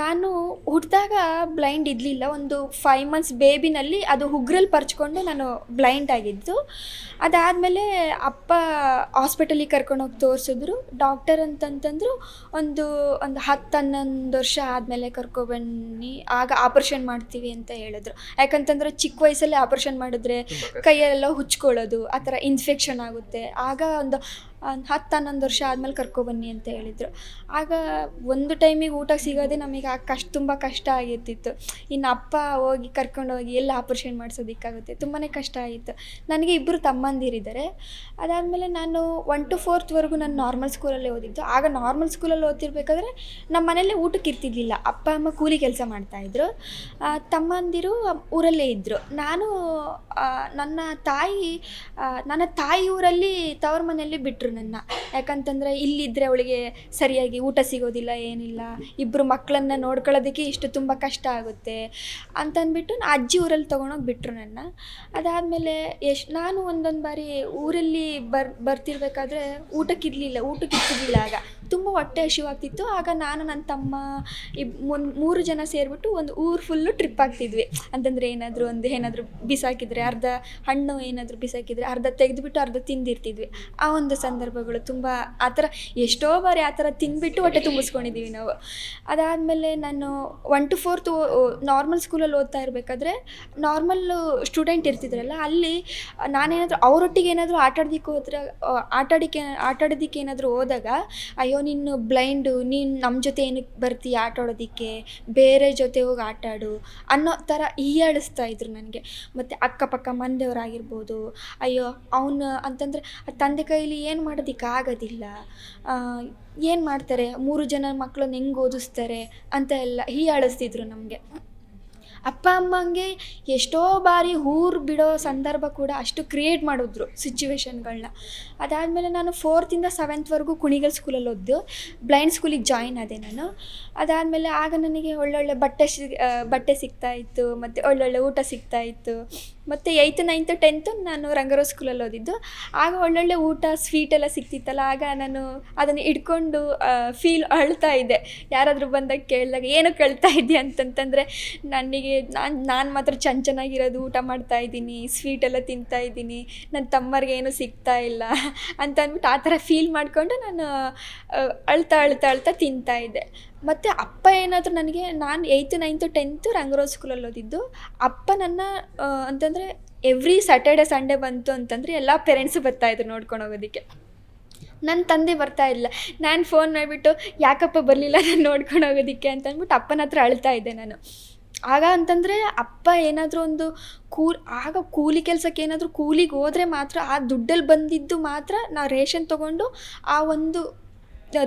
ನಾನು ಹುಟ್ಟಿದಾಗ ಬ್ಲೈಂಡ್ ಇರಲಿಲ್ಲ. ಒಂದು 5 months ಬೇಬಿನಲ್ಲಿ ಅದು ಉಗ್ರಲ್ಲಿ ಪರ್ಚ್ಕೊಂಡು ನಾನು ಬ್ಲೈಂಡ್ ಆಗಿದ್ದು. ಅದಾದಮೇಲೆ ಅಪ್ಪ ಹಾಸ್ಪಿಟಲಿಗೆ ಕರ್ಕೊಂಡೋಗಿ ತೋರಿಸಿದ್ರು. ಡಾಕ್ಟರ್ ಅಂತಂತಂದರು ಒಂದು 10-11 ವರ್ಷ ಆದಮೇಲೆ ಕರ್ಕೊಬನ್ನಿ, ಆಗ ಆಪ್ರೇಷನ್ ಮಾಡ್ತೀವಿ ಅಂತ ಹೇಳಿದ್ರು. ಯಾಕಂತಂದರೆ ಚಿಕ್ಕ ವಯಸ್ಸಲ್ಲೇ ಆಪ್ರೇಷನ್ ಮಾಡಿದ್ರೆ ಕೈಯೆಲ್ಲ ಹುಚ್ಕೊಳ್ಳೋದು, ಆ ಥರ ಇನ್ಫೆಕ್ಷನ್ ಆಗುತ್ತೆ. ಆಗ ಒಂದು 10-11 ವರ್ಷ ಆದಮೇಲೆ ಕರ್ಕೊಬನ್ನಿ ಅಂತ ಹೇಳಿದರು. ಆಗ ಒಂದು ಟೈಮಿಗೆ ಊಟ ಸಿಗೋದೇ ನಮಗೆ ತುಂಬ ಕಷ್ಟ ಆಗಿರ್ತಿತ್ತು. ಇನ್ನು ಅಪ್ಪ ಹೋಗಿ ಕರ್ಕೊಂಡೋಗಿ ಎಲ್ಲ ಆಪ್ರೇಷನ್ ಮಾಡಿಸೋದಕ್ಕಾಗುತ್ತೆ, ತುಂಬಾ ಕಷ್ಟ ಆಗಿತ್ತು. ನನಗೆ 2 ತಮ್ಮಂದಿರಿದ್ದಾರೆ. ಅದಾದಮೇಲೆ ನಾನು 1 to 4th ನಾನು ನಾರ್ಮಲ್ ಸ್ಕೂಲಲ್ಲೇ ಓದಿದ್ದು. ಆಗ ನಾರ್ಮಲ್ ಸ್ಕೂಲಲ್ಲಿ ಓದ್ತಿರ್ಬೇಕಾದ್ರೆ ನಮ್ಮ ಮನೇಲಿ ಊಟಕ್ಕೆ ಇರ್ತಿದ್ದಿಲ್ಲ. ಅಪ್ಪ ಅಮ್ಮ ಕೂಲಿ ಕೆಲಸ ಮಾಡ್ತಾಯಿದ್ರು, ತಮ್ಮಂದಿರು ಊರಲ್ಲೇ ಇದ್ದರು. ನಾನು ನನ್ನ ತಾಯಿ ಊರಲ್ಲಿ ತವ್ರ ಮನೆಯಲ್ಲಿ ಬಿಟ್ಟರು ನನ್ನ. ಯಾಕಂತಂದರೆ ಇಲ್ಲಿದ್ದರೆ ಅವಳಿಗೆ ಸರಿಯಾಗಿ ಊಟ ಸಿಗೋದಿಲ್ಲ, ಏನಿಲ್ಲ, 2 ಮಕ್ಕಳನ್ನ ನೋಡ್ಕೊಳ್ಳೋದಕ್ಕೆ ತುಂಬ ಕಷ್ಟ ಆಗುತ್ತೆ ಅಂತಂದ್ಬಿಟ್ಟು ಅಜ್ಜಿ ಊರಲ್ಲಿ ತೊಗೊಂಡೋಗಿ ಬಿಟ್ಟರು ನನ್ನ. ಅದಾದಮೇಲೆ ನಾನು ಒಂದೊಂದು ಬಾರಿ ಊರಲ್ಲಿ ಬರ್ತಿರ್ಬೇಕಾದ್ರೆ ಊಟಕ್ಕಿರ್ತಿದ್ದಿಲ್ಲ. ಆಗ ತುಂಬ ಹೊಟ್ಟೆ ಹಸಿವಾಗ್ತಿತ್ತು. ಆಗ ನಾನು ನನ್ನ ತಮ್ಮ 3 ಜನ ಸೇರಿಬಿಟ್ಟು ಒಂದು ಊರು ಫುಲ್ಲು ಟ್ರಿಪ್ ಆಗ್ತಿದ್ವಿ. ಅಂತಂದರೆ ಏನಾದರೂ ಬಿಸಾಕಿದರೆ, ಅರ್ಧ ಹಣ್ಣು ಏನಾದರೂ ಬಿಸಾಕಿದರೆ ಅರ್ಧ ತೆಗೆದುಬಿಟ್ಟು ಅರ್ಧ ತಿಂದಿರ್ತಿದ್ವಿ. ಆ ಒಂದು ಸಂದರ್ಭಗಳು ತುಂಬ ಆ ಥರ ಎಷ್ಟೋ ಬಾರಿ ಆ ಥರ ತಿಂದುಬಿಟ್ಟು ಹೊಟ್ಟೆ ತುಂಬಿಸ್ಕೊಂಡಿದ್ದೀವಿ ನಾವು. ಅದಾದಮೇಲೆ ನಾನು 1 to 4th ನಾರ್ಮಲ್ ಸ್ಕೂಲಲ್ಲಿ ಓದ್ತಾ ಇರಬೇಕಾದ್ರೆ ನಾರ್ಮಲ್ಲು ಸ್ಟೂಡೆಂಟ್ ಇರ್ತಿದ್ರಲ್ಲ, ಅಲ್ಲಿ ನಾನೇನಾದರೂ ಅವರೊಟ್ಟಿಗೆ ಏನಾದರೂ ಆಟಾಡೋದಕ್ಕೆ ಏನಾದರೂ ಹೋದಾಗ, ಅಯ್ಯೋ ನೀನು ಬ್ಲೈಂಡು, ನೀನು ನಮ್ಮ ಜೊತೆ ಏನಕ್ಕೆ ಬರ್ತೀಯ ಆಟಾಡೋದಕ್ಕೆ, ಬೇರೆ ಜೊತೆ ಹೋಗಿ ಆಟಾಡು ಅನ್ನೋ ಥರ ಹೀಯಾಳಿಸ್ತಾ ಇದ್ರು ನನಗೆ. ಮತ್ತು ಅಕ್ಕಪಕ್ಕ ಮನೆಯವರಾಗಿರ್ಬೋದು, ಅಯ್ಯೋ ಅವನು ಅಂತಂದರೆ ತಂದೆ ಕೈಲಿ ಏನು ಮಾಡೋದಕ್ಕಾಗೋದಿಲ್ಲ, ಏನು ಮಾಡ್ತಾರೆ 3 ಜನ ಮಕ್ಕಳನ್ನ ಹೆಂಗೆ ಓದಿಸ್ತಾರೆ ಅಂತ ಎಲ್ಲ ಹೀಯಾಳಿಸ್ತಿದ್ರು ನಮಗೆ. ಅಪ್ಪ ಅಮ್ಮಂಗೆ ಎಷ್ಟೋ ಬಾರಿ ಊರು ಬಿಡೋ ಸಂದರ್ಭ ಕೂಡ ಅಷ್ಟು ಕ್ರಿಯೇಟ್ ಮಾಡಿದ್ರು ಸಿಚುವೇಶನ್ಗಳನ್ನ. ಅದಾದಮೇಲೆ ನಾನು 4th ಇಂದ 7th ಕುಣಿಗಲ್ ಸ್ಕೂಲಲ್ಲಿ ಓದ್ದು. ಬ್ಲೈಂಡ್ ಸ್ಕೂಲಿಗೆ ಜಾಯಿನ್ ಆದೆ ನಾನು. ಅದಾದಮೇಲೆ ಆಗ ನನಗೆ ಒಳ್ಳೊಳ್ಳೆ ಬಟ್ಟೆ ಸಿಗ್ತಾಯಿತ್ತು, ಮತ್ತು ಒಳ್ಳೊಳ್ಳೆ ಊಟ ಸಿಗ್ತಾಯಿತ್ತು. ಮತ್ತು 8th 9th 10th ನಾನು ರಂಗರಾವ್ ಸ್ಕೂಲಲ್ಲಿ ಓದಿದ್ದು. ಆಗ ಒಳ್ಳೊಳ್ಳೆ ಊಟ ಸ್ವೀಟೆಲ್ಲ ಸಿಗ್ತಿತ್ತಲ್ಲ, ಆಗ ನಾನು ಅದನ್ನು ಇಟ್ಕೊಂಡು ಅಳ್ತಾ ಇದ್ದೆ. ಯಾರಾದರೂ ಬಂದಾಗ ಕೇಳಿದಾಗ ಏನಕ್ಕೆ ಅಳ್ತಾ ಇದ್ದೆ ಅಂತಂತಂದರೆ, ನನಗೆ ನಾನು ಮಾತ್ರ ಚೆನ್ನಾಗಿರೋದು ಊಟ ಮಾಡ್ತಾಯಿದ್ದೀನಿ, ಸ್ವೀಟೆಲ್ಲ ತಿಂತಾಯಿದ್ದೀನಿ, ನನ್ನ ತಮ್ಮರಿಗೆ ಏನೂ ಸಿಗ್ತಾ ಇಲ್ಲ ಅಂತ ಅಂದ್ಬಿಟ್ಟು ಆ ಥರ ಫೀಲ್ ಮಾಡಿಕೊಂಡು ನಾನು ಅಳ್ತಾ ತಿಂತಾಯಿದ್ದೆ. ಮತ್ತು ಅಪ್ಪ ಏನಾದರೂ ನನಗೆ, ನಾನು 8th 9th 10th ರಂಗರಾವ್ ಸ್ಕೂಲಲ್ಲಿ ಓದಿದ್ದು. ಅಪ್ಪ ನನ್ನ ಅಂತಂದರೆ ಎವ್ರಿ ಸ್ಯಾಟರ್ಡೆ ಸಂಡೇ ಬಂತು ಅಂತಂದರೆ ಎಲ್ಲ ಪೇರೆಂಟ್ಸು ಬರ್ತಾಯಿದ್ರು ನೋಡ್ಕೊಂಡು ಹೋಗೋದಕ್ಕೆ. ನನ್ನ ತಂದೆ ಬರ್ತಾಯಿಲ್ಲ. ನಾನು ಫೋನ್ ಮಾಡಿಬಿಟ್ಟು ಯಾಕಪ್ಪ ಬರಲಿಲ್ಲ ನಾನು ನೋಡ್ಕೊಂಡು ಹೋಗೋದಕ್ಕೆ ಅಂತ ಅಂದ್ಬಿಟ್ಟು ಅಪ್ಪನ ಹತ್ರ ಅಳ್ತಾ ಇದ್ದೆ ನಾನು. ಆಗ ಅಂತಂದರೆ ಅಪ್ಪ ಏನಾದರೂ ಒಂದು ಆಗ ಕೂಲಿ ಕೆಲಸಕ್ಕೆ ಏನಾದರೂ ಕೂಲಿಗೆ ಹೋದರೆ ಮಾತ್ರ ಆ ದುಡ್ಡಲ್ಲಿ ಬಂದಿದ್ದು ಮಾತ್ರ ನಾವು ರೇಷನ್ ತೊಗೊಂಡು ಆ ಒಂದು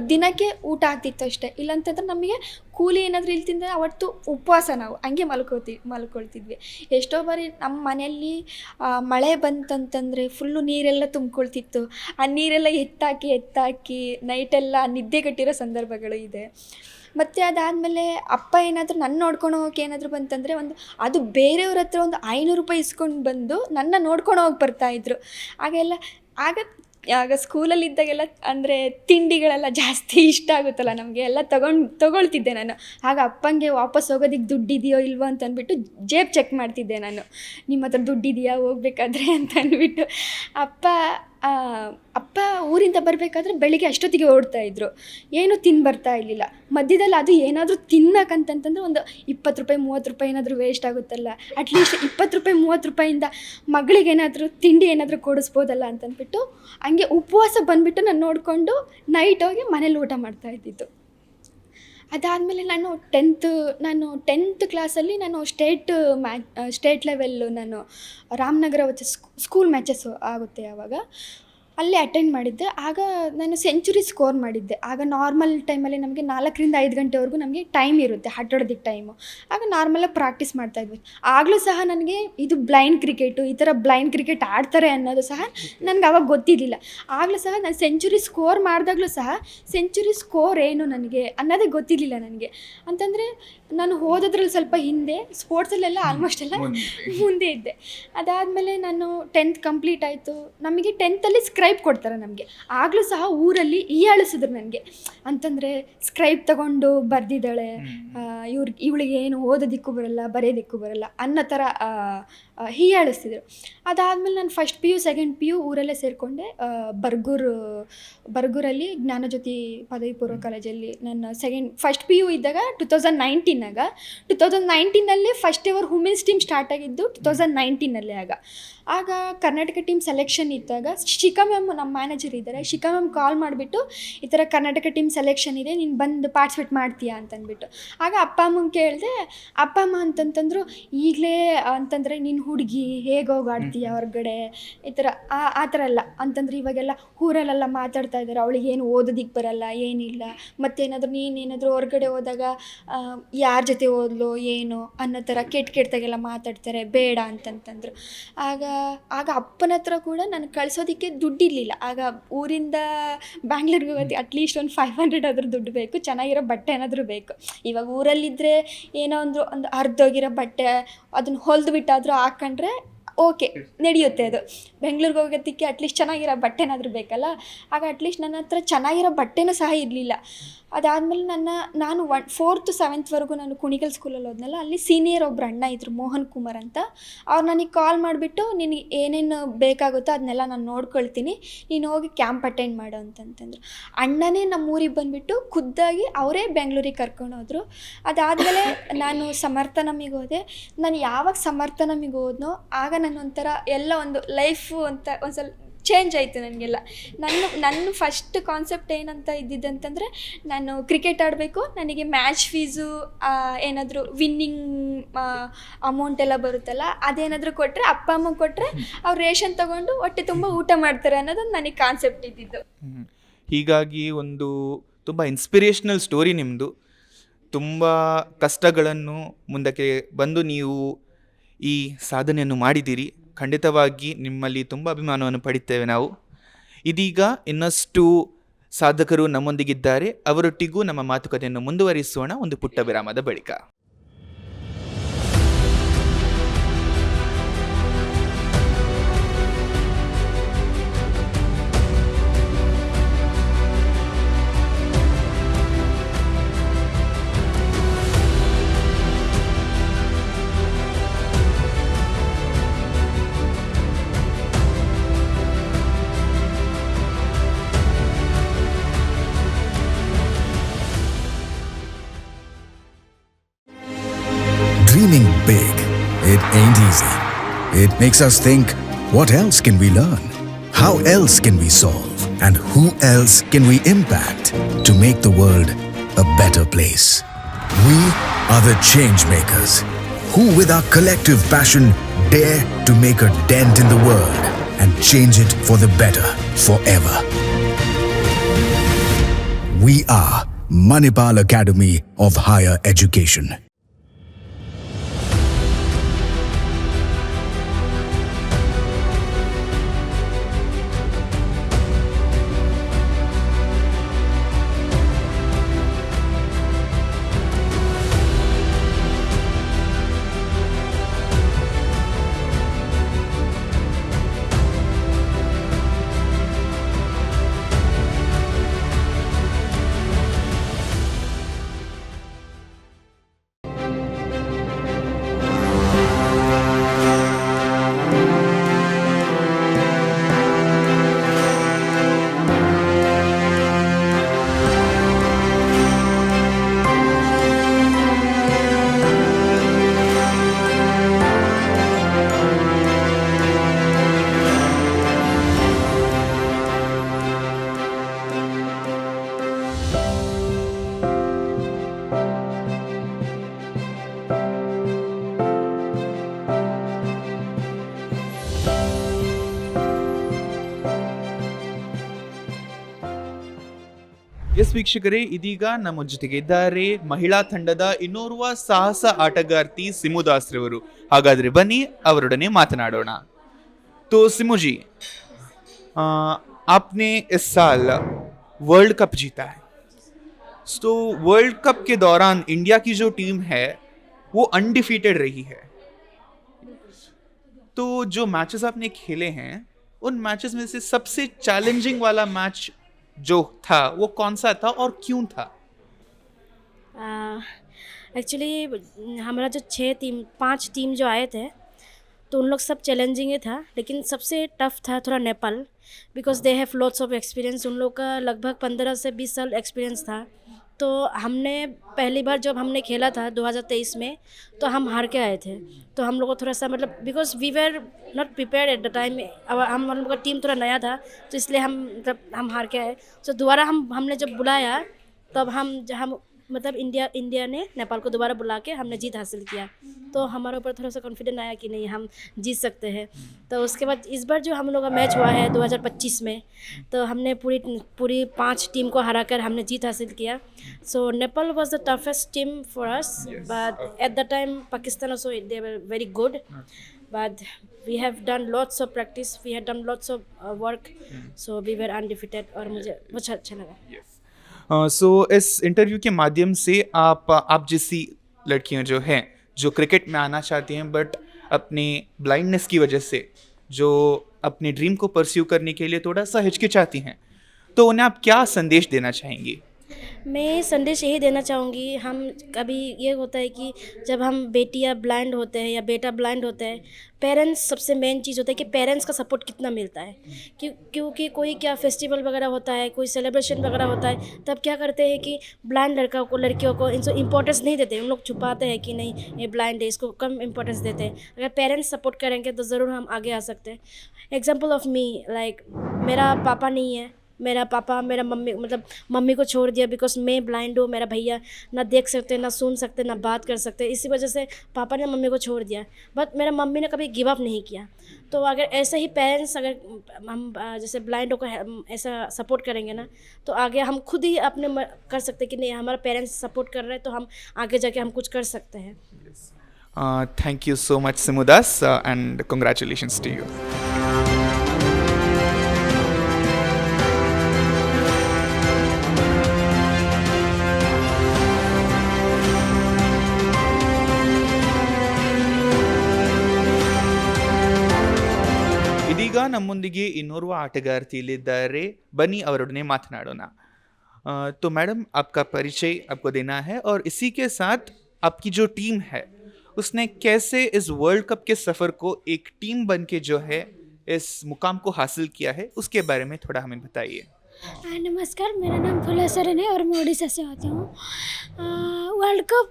ದಿನಕ್ಕೆ ಊಟ ಆಗ್ತಿತ್ತು ಅಷ್ಟೇ. ಇಲ್ಲಾಂತಂದ್ರೆ ನಮಗೆ ಕೂಲಿ ಏನಾದರೂ ಇಲ್ಲಿ ತಿಂದರೆ ಅವತ್ತು ಉಪವಾಸ, ನಾವು ಹಂಗೆ ಮಲ್ಕೊಳ್ತಿದ್ವಿ. ಎಷ್ಟೋ ಬಾರಿ ನಮ್ಮ ಮನೆಯಲ್ಲಿ ಮಳೆ ಬಂತಂತಂದರೆ ಫುಲ್ಲು ನೀರೆಲ್ಲ ತುಂಬಿಕೊಳ್ತಿತ್ತು. ಆ ನೀರೆಲ್ಲ ಎತ್ತಾಕಿ ನೈಟೆಲ್ಲ ನಿದ್ದೆ ಕಟ್ಟಿರೋ ಸಂದರ್ಭಗಳು ಇದೆ. ಮತ್ತು ಅದಾದಮೇಲೆ ಅಪ್ಪ ಏನಾದರೂ ನನ್ನ ನೋಡ್ಕೊಂಡು ಹೋಗೋಕೆ ಏನಾದರೂ ಬಂತಂದರೆ ಅದು ಬೇರೆಯವ್ರ ಹತ್ರ ಒಂದು 500 ರೂಪಾಯಿ ಇಸ್ಕೊಂಡು ಬಂದು ನನ್ನ ನೋಡ್ಕೊಂಡು ಹೋಗಿ ಬರ್ತಾಯಿದ್ರು. ಆಗ ಸ್ಕೂಲಲ್ಲಿದ್ದಾಗೆಲ್ಲ ಅಂದರೆ ತಿಂಡಿಗಳೆಲ್ಲ ಜಾಸ್ತಿ ಇಷ್ಟ ಆಗುತ್ತಲ್ಲ ನಮಗೆ, ಎಲ್ಲ ತೊಗೊಳ್ತಿದ್ದೆ ನಾನು. ಆಗ ಅಪ್ಪಂಗೆ ವಾಪಸ್ ಹೋಗೋದಕ್ಕೆ ದುಡ್ಡಿದೆಯೋ ಇಲ್ವೋ ಅಂತ ಅಂದ್ಬಿಟ್ಟು ಚೆಕ್ ಮಾಡ್ತಿದ್ದೆ ನಾನು. ನಿಮ್ಮ ಹತ್ರ ದುಡ್ಡಿದೆಯಾ ಹೋಗ್ಬೇಕಾದ್ರೆ ಅಂತ ಅಂದ್ಬಿಟ್ಟು. ಅಪ್ಪ ಅಪ್ಪ ಊರಿಂದ ಬರಬೇಕಾದ್ರೆ ಬೆಳಿಗ್ಗೆ ಅಷ್ಟೊತ್ತಿಗೆ ಓಡ್ತಾಯಿದ್ರು, ಏನೂ ತಿಂದು ಬರ್ತಾ ಇರಲಿಲ್ಲ. ಮಧ್ಯದಲ್ಲಿ ಅದು ಏನಾದರೂ ತಿನ್ನಕ್ಕಂತಂತಂದ್ರೆ ಒಂದು 20 ರೂಪಾಯಿ 30 ರೂಪಾಯಿ ಏನಾದರೂ ವೇಸ್ಟ್ ಆಗುತ್ತಲ್ಲ, ಅಟ್ಲೀಸ್ಟ್ 20 ರೂಪಾಯಿ 30 ರೂಪಾಯಿಂದ ಮಗಳಿಗೇನಾದರೂ ತಿಂಡಿ ಏನಾದರೂ ಕೊಡಿಸ್ಬೋದಲ್ಲ ಅಂತಂದ್ಬಿಟ್ಟು ಹಂಗೆ ಉಪವಾಸ ಬಂದುಬಿಟ್ಟು ನಾನು ನೋಡಿಕೊಂಡು ನೈಟ್ ಹೋಗಿ ಮನೇಲಿ ಊಟ ಮಾಡ್ತಾಯಿದ್ದಿದ್ದು. ಅದಾದಮೇಲೆ ನಾನು ಟೆಂತ್ ಕ್ಲಾಸಲ್ಲಿ ನಾನು ಸ್ಟೇಟ್ ಲೆವೆಲ್ಲು ನಾನು ರಾಮನಗರ ಸ್ಕೂಲ್ ಮ್ಯಾಚಸ್ಸು ಆಗುತ್ತೆ ಆವಾಗ, ಅಲ್ಲಿ ಅಟೆಂಡ್ ಮಾಡಿದ್ದೆ. ಆಗ ನಾನು ಸೆಂಚುರಿ ಸ್ಕೋರ್ ಮಾಡಿದ್ದೆ. ಆಗ ನಾರ್ಮಲ್ ಟೈಮಲ್ಲಿ ನಮಗೆ 4ರಿಂದ 5 ಗಂಟೆವರೆಗೂ ನಮಗೆ ಟೈಮ್ ಇರುತ್ತೆ ಆಟೋಡೋದಕ್ಕೆ ಟೈಮು. ಆಗ ನಾರ್ಮಲಾಗಿ ಪ್ರಾಕ್ಟೀಸ್ ಮಾಡ್ತಾಯಿದ್ವಿ. ಆಗಲೂ ಸಹ ನನಗೆ ಇದು ಬ್ಲೈಂಡ್ ಕ್ರಿಕೆಟು, ಈ ಥರ ಬ್ಲೈಂಡ್ ಕ್ರಿಕೆಟ್ ಆಡ್ತಾರೆ ಅನ್ನೋದು ಸಹ ನನಗೆ ಆವಾಗ ಗೊತ್ತಿರಲಿಲ್ಲ. ಆಗಲೂ ಸಹ ನಾನು ಸೆಂಚುರಿ ಸ್ಕೋರ್ ಮಾಡಿದಾಗಲೂ ಸಹ ಸೆಂಚುರಿ ಸ್ಕೋರ್ ಏನು ನನಗೆ ಅನ್ನೋದೇ ಗೊತ್ತಿರಲಿಲ್ಲ ನನಗೆ. ಅಂತಂದರೆ ನಾನು ಓದೋದ್ರಲ್ಲಿ ಸ್ವಲ್ಪ ಹಿಂದೆ, ಸ್ಪೋರ್ಟ್ಸಲ್ಲೆಲ್ಲ ಆಲ್ಮೋಸ್ಟ್ ಎಲ್ಲ ಮುಂದೆ ಇದ್ದೆ. ಅದಾದಮೇಲೆ ನಾನು 10th ಕಂಪ್ಲೀಟ್ ಆಯಿತು. ನಮಗೆ 10th ಸ್ಕ್ರೈಬ್ ಕೊಡ್ತಾರೆ ನಮಗೆ. ಆಗಲೂ ಸಹ ಊರಲ್ಲಿ ಹೀಯಾಳಿಸಿದ್ರು ನನಗೆ. ಅಂತಂದರೆ ಸ್ಕ್ರೈಬ್ ತಗೊಂಡು ಬರೆದಿದ್ದಾಳೆ, ಇವಳಿಗೆ ಏನು ಓದೋದಕ್ಕೂ ಬರಲ್ಲ ಬರೆಯೋದಕ್ಕೂ ಬರಲ್ಲ ಅನ್ನೋ ಥರ ಹೀಯಾಳಿಸ್ತಿದ್ರು. ಅದಾದಮೇಲೆ ನಾನು ಫಸ್ಟ್ PU ಸೆಕೆಂಡ್ PU ಊರಲ್ಲೇ ಸೇರಿಕೊಂಡೆ. ಬರ್ಗೂರಲ್ಲಿ ಜ್ಞಾನಜ್ಯೋತಿ ಪದವಿ ಪೂರ್ವ ಕಾಲೇಜಲ್ಲಿ ನನ್ನ ಫಸ್ಟ್ PU ಇದ್ದಾಗ 2019 first ever women's team start ಆಗಿದ್ದು 2019 ಆಗ ಕರ್ನಾಟಕ ಟೀಮ್ ಸೆಲೆಕ್ಷನ್ ಇದ್ದಾಗ ಶಿಖಾ ಮ್ಯಾಮ್ ನಮ್ಮ ಮ್ಯಾನೇಜರ್ ಇದ್ದಾರೆ, ಶಿಖಾ ಮ್ಯಾಮ್ ಕಾಲ್ ಮಾಡಿಬಿಟ್ಟು ಈ ಥರ ಕರ್ನಾಟಕ ಟೀಮ್ ಸೆಲೆಕ್ಷನ್ ಇದೆ, ನೀನು ಬಂದು ಪಾರ್ಟಿಸಿಪೇಟ್ ಮಾಡ್ತೀಯಾ ಅಂತಂದ್ಬಿಟ್ಟು. ಆಗ ಅಪ್ಪ ಅಮ್ಮಂಗೆ ಕೇಳಿದೆ. ಅಪ್ಪ ಅಮ್ಮ ಅಂತಂತಂದರು, ಈಗಲೇ ಅಂತಂದರೆ ನೀನು ಹುಡುಗಿ ಹೇಗೋಗಿ ಆಡ್ತೀಯ ಹೊರಗಡೆ, ಈ ಥರ ಆ ಥರ ಎಲ್ಲ ಅಂತಂದರೆ ಇವಾಗೆಲ್ಲ ಊರಲ್ಲೆಲ್ಲ ಮಾತಾಡ್ತಾ ಇದ್ದಾರೆ, ಅವಳಿಗೆ ಏನು ಓದೋದಿಕ್ಕೆ ಬರಲ್ಲ ಏನಿಲ್ಲ, ಮತ್ತೇನಾದರೂ ನೀನೇನಾದರೂ ಹೊರಗಡೆ ಹೋದಾಗ ಯಾರ ಜೊತೆ ಓದಲೋ ಏನೋ ಅನ್ನೋ ಥರ ಕೆಟ್ಟದಾಗೆಲ್ಲ ಮಾತಾಡ್ತಾರೆ, ಬೇಡ ಅಂತಂತಂದರು. ಆಗ ಅಪ್ಪನ ಹತ್ರ ಕೂಡ ನಾನು ಕಳಿಸೋದಕ್ಕೆ ದುಡ್ಡಿರಲಿಲ್ಲ. ಆಗ ಊರಿಂದ ಬ್ಯಾಂಗ್ಳೂರಿಗೆ ಹೋಗೋದು ಅಟ್ಲೀಸ್ಟ್ ಒಂದು 500 ಆದರೂ ದುಡ್ಡು ಬೇಕು, ಚೆನ್ನಾಗಿರೋ ಬಟ್ಟೆ ಏನಾದರೂ ಬೇಕು. ಇವಾಗ ಊರಲ್ಲಿದ್ದರೆ ಏನೋ ಒಂದು ಹರಿದೋಗಿರೋ ಬಟ್ಟೆ ಅದನ್ನು ಹೊಲಿದು ಬಿಟ್ಟಾದರೂ ಹಾಕ್ಕೊಂಡ್ರೆ ಓಕೆ ನಡೆಯುತ್ತೆ. ಅದು ಬೆಂಗಳೂರಿಗೆ ಹೋಗೋದಕ್ಕೆ ಅಟ್ಲೀಸ್ಟ್ ಚೆನ್ನಾಗಿರೋ ಬಟ್ಟೆನಾದರೂ ಬೇಕಲ್ಲ. ಆಗ ಅಟ್ಲೀಸ್ಟ್ ನನ್ನ ಹತ್ರ ಚೆನ್ನಾಗಿರೋ ಬಟ್ಟೆನೂ ಸಹ ಇರಲಿಲ್ಲ. ಅದಾದಮೇಲೆ ನಾನು 4th 7th ನಾನು ಕುಣಿಗಲ್ ಸ್ಕೂಲಲ್ಲಿ ಹೋದ್ನಲ್ಲ, ಅಲ್ಲಿ ಸೀನಿಯರ್ ಒಬ್ಬರು ಅಣ್ಣ ಇದ್ದರು, ಮೋಹನ್ ಕುಮಾರ್ ಅಂತ. ಅವ್ರು ನನಗೆ ಕಾಲ್ ಮಾಡಿಬಿಟ್ಟು ನಿನಗೆ ಏನೇನು ಬೇಕಾಗುತ್ತೋ ಅದನ್ನೆಲ್ಲ ನಾನು ನೋಡ್ಕೊಳ್ತೀನಿ, ನೀನು ಹೋಗಿ ಕ್ಯಾಂಪ್ ಅಟೆಂಡ್ ಮಾಡು ಅಂತಂತಂದರು. ಅಣ್ಣನೇ ನಮ್ಮ ಊರಿಗೆ ಬಂದುಬಿಟ್ಟು ಖುದ್ದಾಗಿ ಅವರೇ ಬೆಂಗಳೂರಿಗೆ ಕರ್ಕೊಂಡು ಹೋದರು. ಅದಾದಮೇಲೆ ನಾನು ಸಮರ್ಥನಮಿಗೆ ಹೋದೆ. ನಾನು ಯಾವಾಗ ಸಮರ್ಥನಮಿಗೆ ಹೋದ್ನೋ ಆಗ ನಾನು ಒಂಥರ ಎಲ್ಲ ಒಂದು ಲೈಫು ಅಂತ ಒಂದು ಸ್ವಲ್ಪ ಚೇಂಜ್ ಆಯಿತು ನನಗೆಲ್ಲ. ನನ್ನ ಫಸ್ಟ್ ಕಾನ್ಸೆಪ್ಟ್ ಏನಂತ ಇದ್ದಿದ್ದಂತಂದರೆ, ನಾನು ಕ್ರಿಕೆಟ್ ಆಡಬೇಕು, ನನಗೆ ಮ್ಯಾಚ್ ಫೀಸು ಏನಾದರೂ ವಿನ್ನಿಂಗ್ ಅಮೌಂಟ್ ಎಲ್ಲ ಬರುತ್ತಲ್ಲ ಅದೇನಾದರೂ ಕೊಟ್ಟರೆ, ಅಪ್ಪ ಅಮ್ಮ ಕೊಟ್ಟರೆ ಅವ್ರು ರೇಷನ್ ತೊಗೊಂಡು ಹೊಟ್ಟೆ ತುಂಬ ಊಟ ಮಾಡ್ತಾರೆ ಅನ್ನೋದೊಂದು ನನಗೆ ಕಾನ್ಸೆಪ್ಟ್ ಇದ್ದಿದ್ದು. ಹೀಗಾಗಿ ಒಂದು ತುಂಬ ಇನ್ಸ್ಪಿರೇಷ್ನಲ್ ಸ್ಟೋರಿ ನಿಮ್ಮದು. ತುಂಬ ಕಷ್ಟಗಳನ್ನು ಮುಂದಕ್ಕೆ ಬಂದು ನೀವು ಈ ಸಾಧನೆಯನ್ನು ಮಾಡಿದ್ದೀರಿ. ಖಂಡಿತವಾಗಿ ನಿಮ್ಮಲ್ಲಿ ತುಂಬ ಅಭಿಮಾನವನ್ನು ಪಡಿತೇವೆ ನಾವು. ಇದೀಗ ಇನ್ನಷ್ಟು ಸಾಧಕರು ನಮ್ಮೊಂದಿಗಿದ್ದಾರೆ, ಅವರೊಟ್ಟಿಗೂ ನಮ್ಮ ಮಾತುಕತೆಯನ್ನು ಮುಂದುವರಿಸೋಣ ಒಂದು ಪುಟ್ಟ ವಿರಾಮದ ಬಳಿಕ. Dreaming big, it ain't easy. It makes us think, what else can we learn? How else can we solve? And who else can we impact to make the world a better place? We are the change makers, who with our collective passion dare to make a dent in the world and change it for the better forever. We are Manipal Academy of Higher Education. Yes ವೀಕ್ಷಕರೇ, ಇದೀಗ ನಮ್ಮ ಜೊತೆಗೆ ಇದ್ದಾರೆ ಮಹಿಳಾ ತಂಡದ ಇನ್ನೋರ್ವ ಸಾಹಸ ಆಟಗಾರ್ತಿ ಸಿಮು ದಾಸ್ ರವರು. ಹಾಗಾದ್ರೆ ಬನ್ನಿ ಅವರೊಡನೆ ಮಾತನಾಡೋಣ. तो सिमू जी, आपने इस साल वर्ल्ड कप जीता है. तो वर्ल्ड कप के दौरान इंडिया की जो टीम है वो अनडिफीटेड रही है. तो जो मैचेस आपने खेले हैं उन मैचेस में से सबसे चैलेंजिंग वाला मैच जो था वो कौन सा था और क्यों था? एक्चुअली हमारा जो 5 टीम जो आए थे तो उन लोग सब चैलेंजिंग ही था, लेकिन सबसे टफ था थोड़ा Nepal, because they have lots of experience. उन लोग का लगभग 15 से 20 साल एक्सपीरियंस था. तो हमने पहली बार जब हमने खेला था 2023 में तो हम हार के आए थे. तो हम लोग को थोड़ा सा मतलब because we were not prepared at the time. हम लोग का टीम थोड़ा नया था तो इसलिए हम हार के आए. तो दोबारा हमने जब बुलाया तब हम मतलब इंडिया ने नेपाल को दोबारा बुला के हमने जीत हासिल किया. तो हमारे ऊपर थोड़ा सा कॉन्फिडेंस आया कि नहीं हम जीत सकते हैं. तो उसके बाद इस बार जो हम लोग का मैच हुआ है 2025 में तो हमने पूरी 5 टीम को हरा कर हमने जीत हासिल किया. So Nepal was the toughest team for us, but at the time Pakistan also they were very good, but we have done lots of practice, we had done lots of work, so we were undefeated और मुझे बहुत अच्छा लगा. सो इस इंटरव्यू के माध्यम से आप जैसी लड़कियां जो हैं जो क्रिकेट में आना चाहती हैं बट अपने ब्लाइंडनेस की वजह से जो अपने ड्रीम को परस्यू करने के लिए थोड़ा सा हिचकिचाती हैं, तो उन्हें आप क्या संदेश देना चाहेंगी? मैं संदेश यही देना चाहूँगी, हम कभी ये होता है कि जब हम बेटियाँ ब्लाइंड होते हैं या बेटा ब्लाइंड होते हैं, पेरेंट्स सबसे मेन चीज़ होता है कि पेरेंट्स का सपोर्ट कितना मिलता है. क्योंकि कोई क्या फेस्टिवल वगैरह होता है, कोई सेलिब्रेशन वगैरह होता है, तब क्या करते हैं कि ब्लाइंड लड़कियों को इनको इम्पोर्टेंस नहीं देते. उन लोग छुपाते हैं कि नहीं ये ब्लाइंड है, इसको कम इम्पोर्टेंस देते हैं. अगर पेरेंट्स सपोर्ट करेंगे तो ज़रूर हम आगे आ सकते हैं. एग्जाम्पल ऑफ मी, लाइक मेरा पापा नहीं है, मेरा पापा मेरा मम्मी को छोड़ दिया बिकॉज मैं ब्लाइंड हूँ. मेरा भैया ना देख सकते, ना सुन सकते, ना बात कर सकते. इसी वजह से पापा ने मम्मी को छोड़ दिया, बट मेरा मम्मी ने कभी गिव अप नहीं किया. तो अगर ऐसे ही पेरेंट्स अगर हम जैसे ब्लाइंडों को ऐसा सपोर्ट करेंगे ना तो आगे हम खुद ही अपने कर सकते कि नहीं हमारा पेरेंट्स सपोर्ट कर रहे हैं तो हम आगे जाके हम कुछ कर सकते हैं. Thank you so much Simu Das and congratulations to you. ಇದೀಗ ನಮ್ಮೊಂದಿಗೆ ಇನ್ನೋರ್ವ ಆಟಗಾರ್ತಿ ಇಲ್ಲಿದ್ದಾರೆ, ಬನ್ನಿ ಅವರೊಡನೆ ಮಾತನಾಡೋಣ. तो मैडम आपका परिचय आपको देना है और इसी के साथ आपकी जो टीम है उसने कैसे इस वर्ल्ड कप के सफ़र को एक टीम बन के जो है इस मुकाम को हासिल किया है उसके बारे में थोड़ा हमें बताइए. नमस्कार, मेरा नाम फुला सरन है और मैं उड़ीसा से आती हूँ. वर्ल्ड कप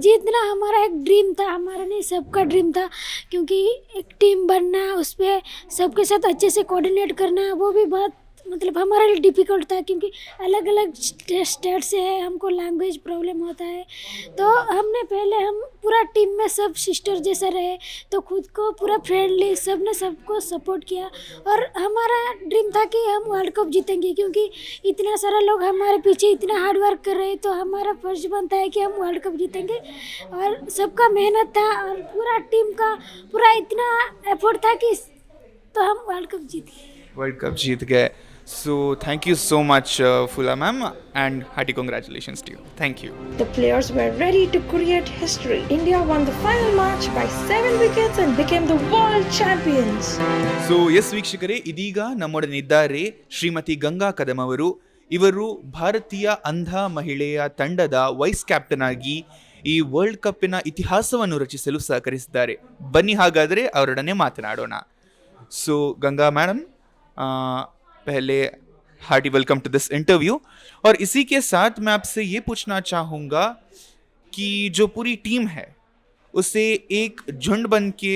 जीतना हमारा एक ड्रीम था, हमारा नहीं सबका ड्रीम था, क्योंकि एक टीम बनना, उस पर सबके साथ अच्छे से कोऑर्डिनेट करना वो भी बहुत मतलब हमारे लिए डिफ़िकल्ट था, क्योंकि अलग अलग स्टेट से है, हमको लैंग्वेज प्रॉब्लम होता है. तो हमने पहले हम पूरा टीम में सब सिस्टर जैसा रहे, तो खुद को पूरा फ्रेंडली सब ने सबको सपोर्ट किया और हमारा ड्रीम था कि हम वर्ल्ड कप जीतेंगे, क्योंकि इतना सारा लोग हमारे पीछे इतना हार्ड वर्क कर रहे हैं. तो हमारा फर्ज बनता है कि हम वर्ल्ड कप जीतेंगे और सबका मेहनत था और पूरा टीम का पूरा इतना एफर्ट था कि तो हम वर्ल्ड कप जीत गए. So thank you so much Fula ma'am and hearty congratulations to you. Thank you. The players were ready to create history. India won the final match by 7 wickets and became the world champions. So yes ವೀಕ್ಷಕರೇ, ಇದೀಗ ನಮ್ಮೊಡನಿದ್ದಾರೆ ಶ್ರೀಮತಿ ಗಂಗಾ ಕದಮ್ ಅವರು. ಇವರು ಭಾರತೀಯ ಅಂಧ ಮಹಿಳೆಯ ತಂಡದ ವೈಸ್ ಕ್ಯಾಪ್ಟನ್ ಆಗಿ ಈ ವರ್ಲ್ಡ್ ಕಪ್ಪಿನ ಇತಿಹಾಸವನ್ನು ರಚಿಸಲು ಸಹಕರಿಸಿದ್ದಾರೆ. ಬನ್ನಿ ಹಾಗಾದರೆ ಅವರೊಡನೆ ಮಾತನಾಡೋಣ. ಸೊ ಗಂಗಾ मैडम, पहले hearty welcome to this interview. और इसी के साथ मैं आपसे ये पूछना चाहूँगा कि जो पूरी टीम है उसे एक झुंड बन के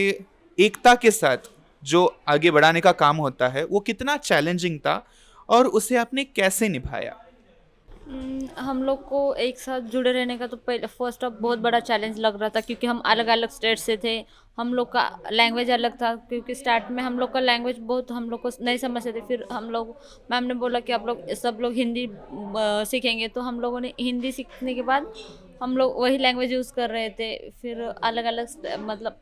एकता के साथ जो आगे बढ़ाने का काम होता है वो कितना चैलेंजिंग था और उसे आपने कैसे निभाया? हम लोग को एक साथ जुड़े रहने का तो पहले फर्स्ट ऑफ बहुत बड़ा चैलेंज लग रहा था, क्योंकि हम अलग अलग स्टेट से थे। हम लोग का लैंग्वेज अलग था, क्योंकि स्टार्ट में हम लोग का लैंग्वेज बहुत हम लोग को नहीं समझते थे। फिर हम लोग, मैम ने बोला कि आप लोग सब लोग हिंदी सीखेंगे, तो हम लोगों ने हिंदी सीखने के बाद हम लोग वही लैंग्वेज यूज़ कर रहे थे। फिर अलग अलग मतलब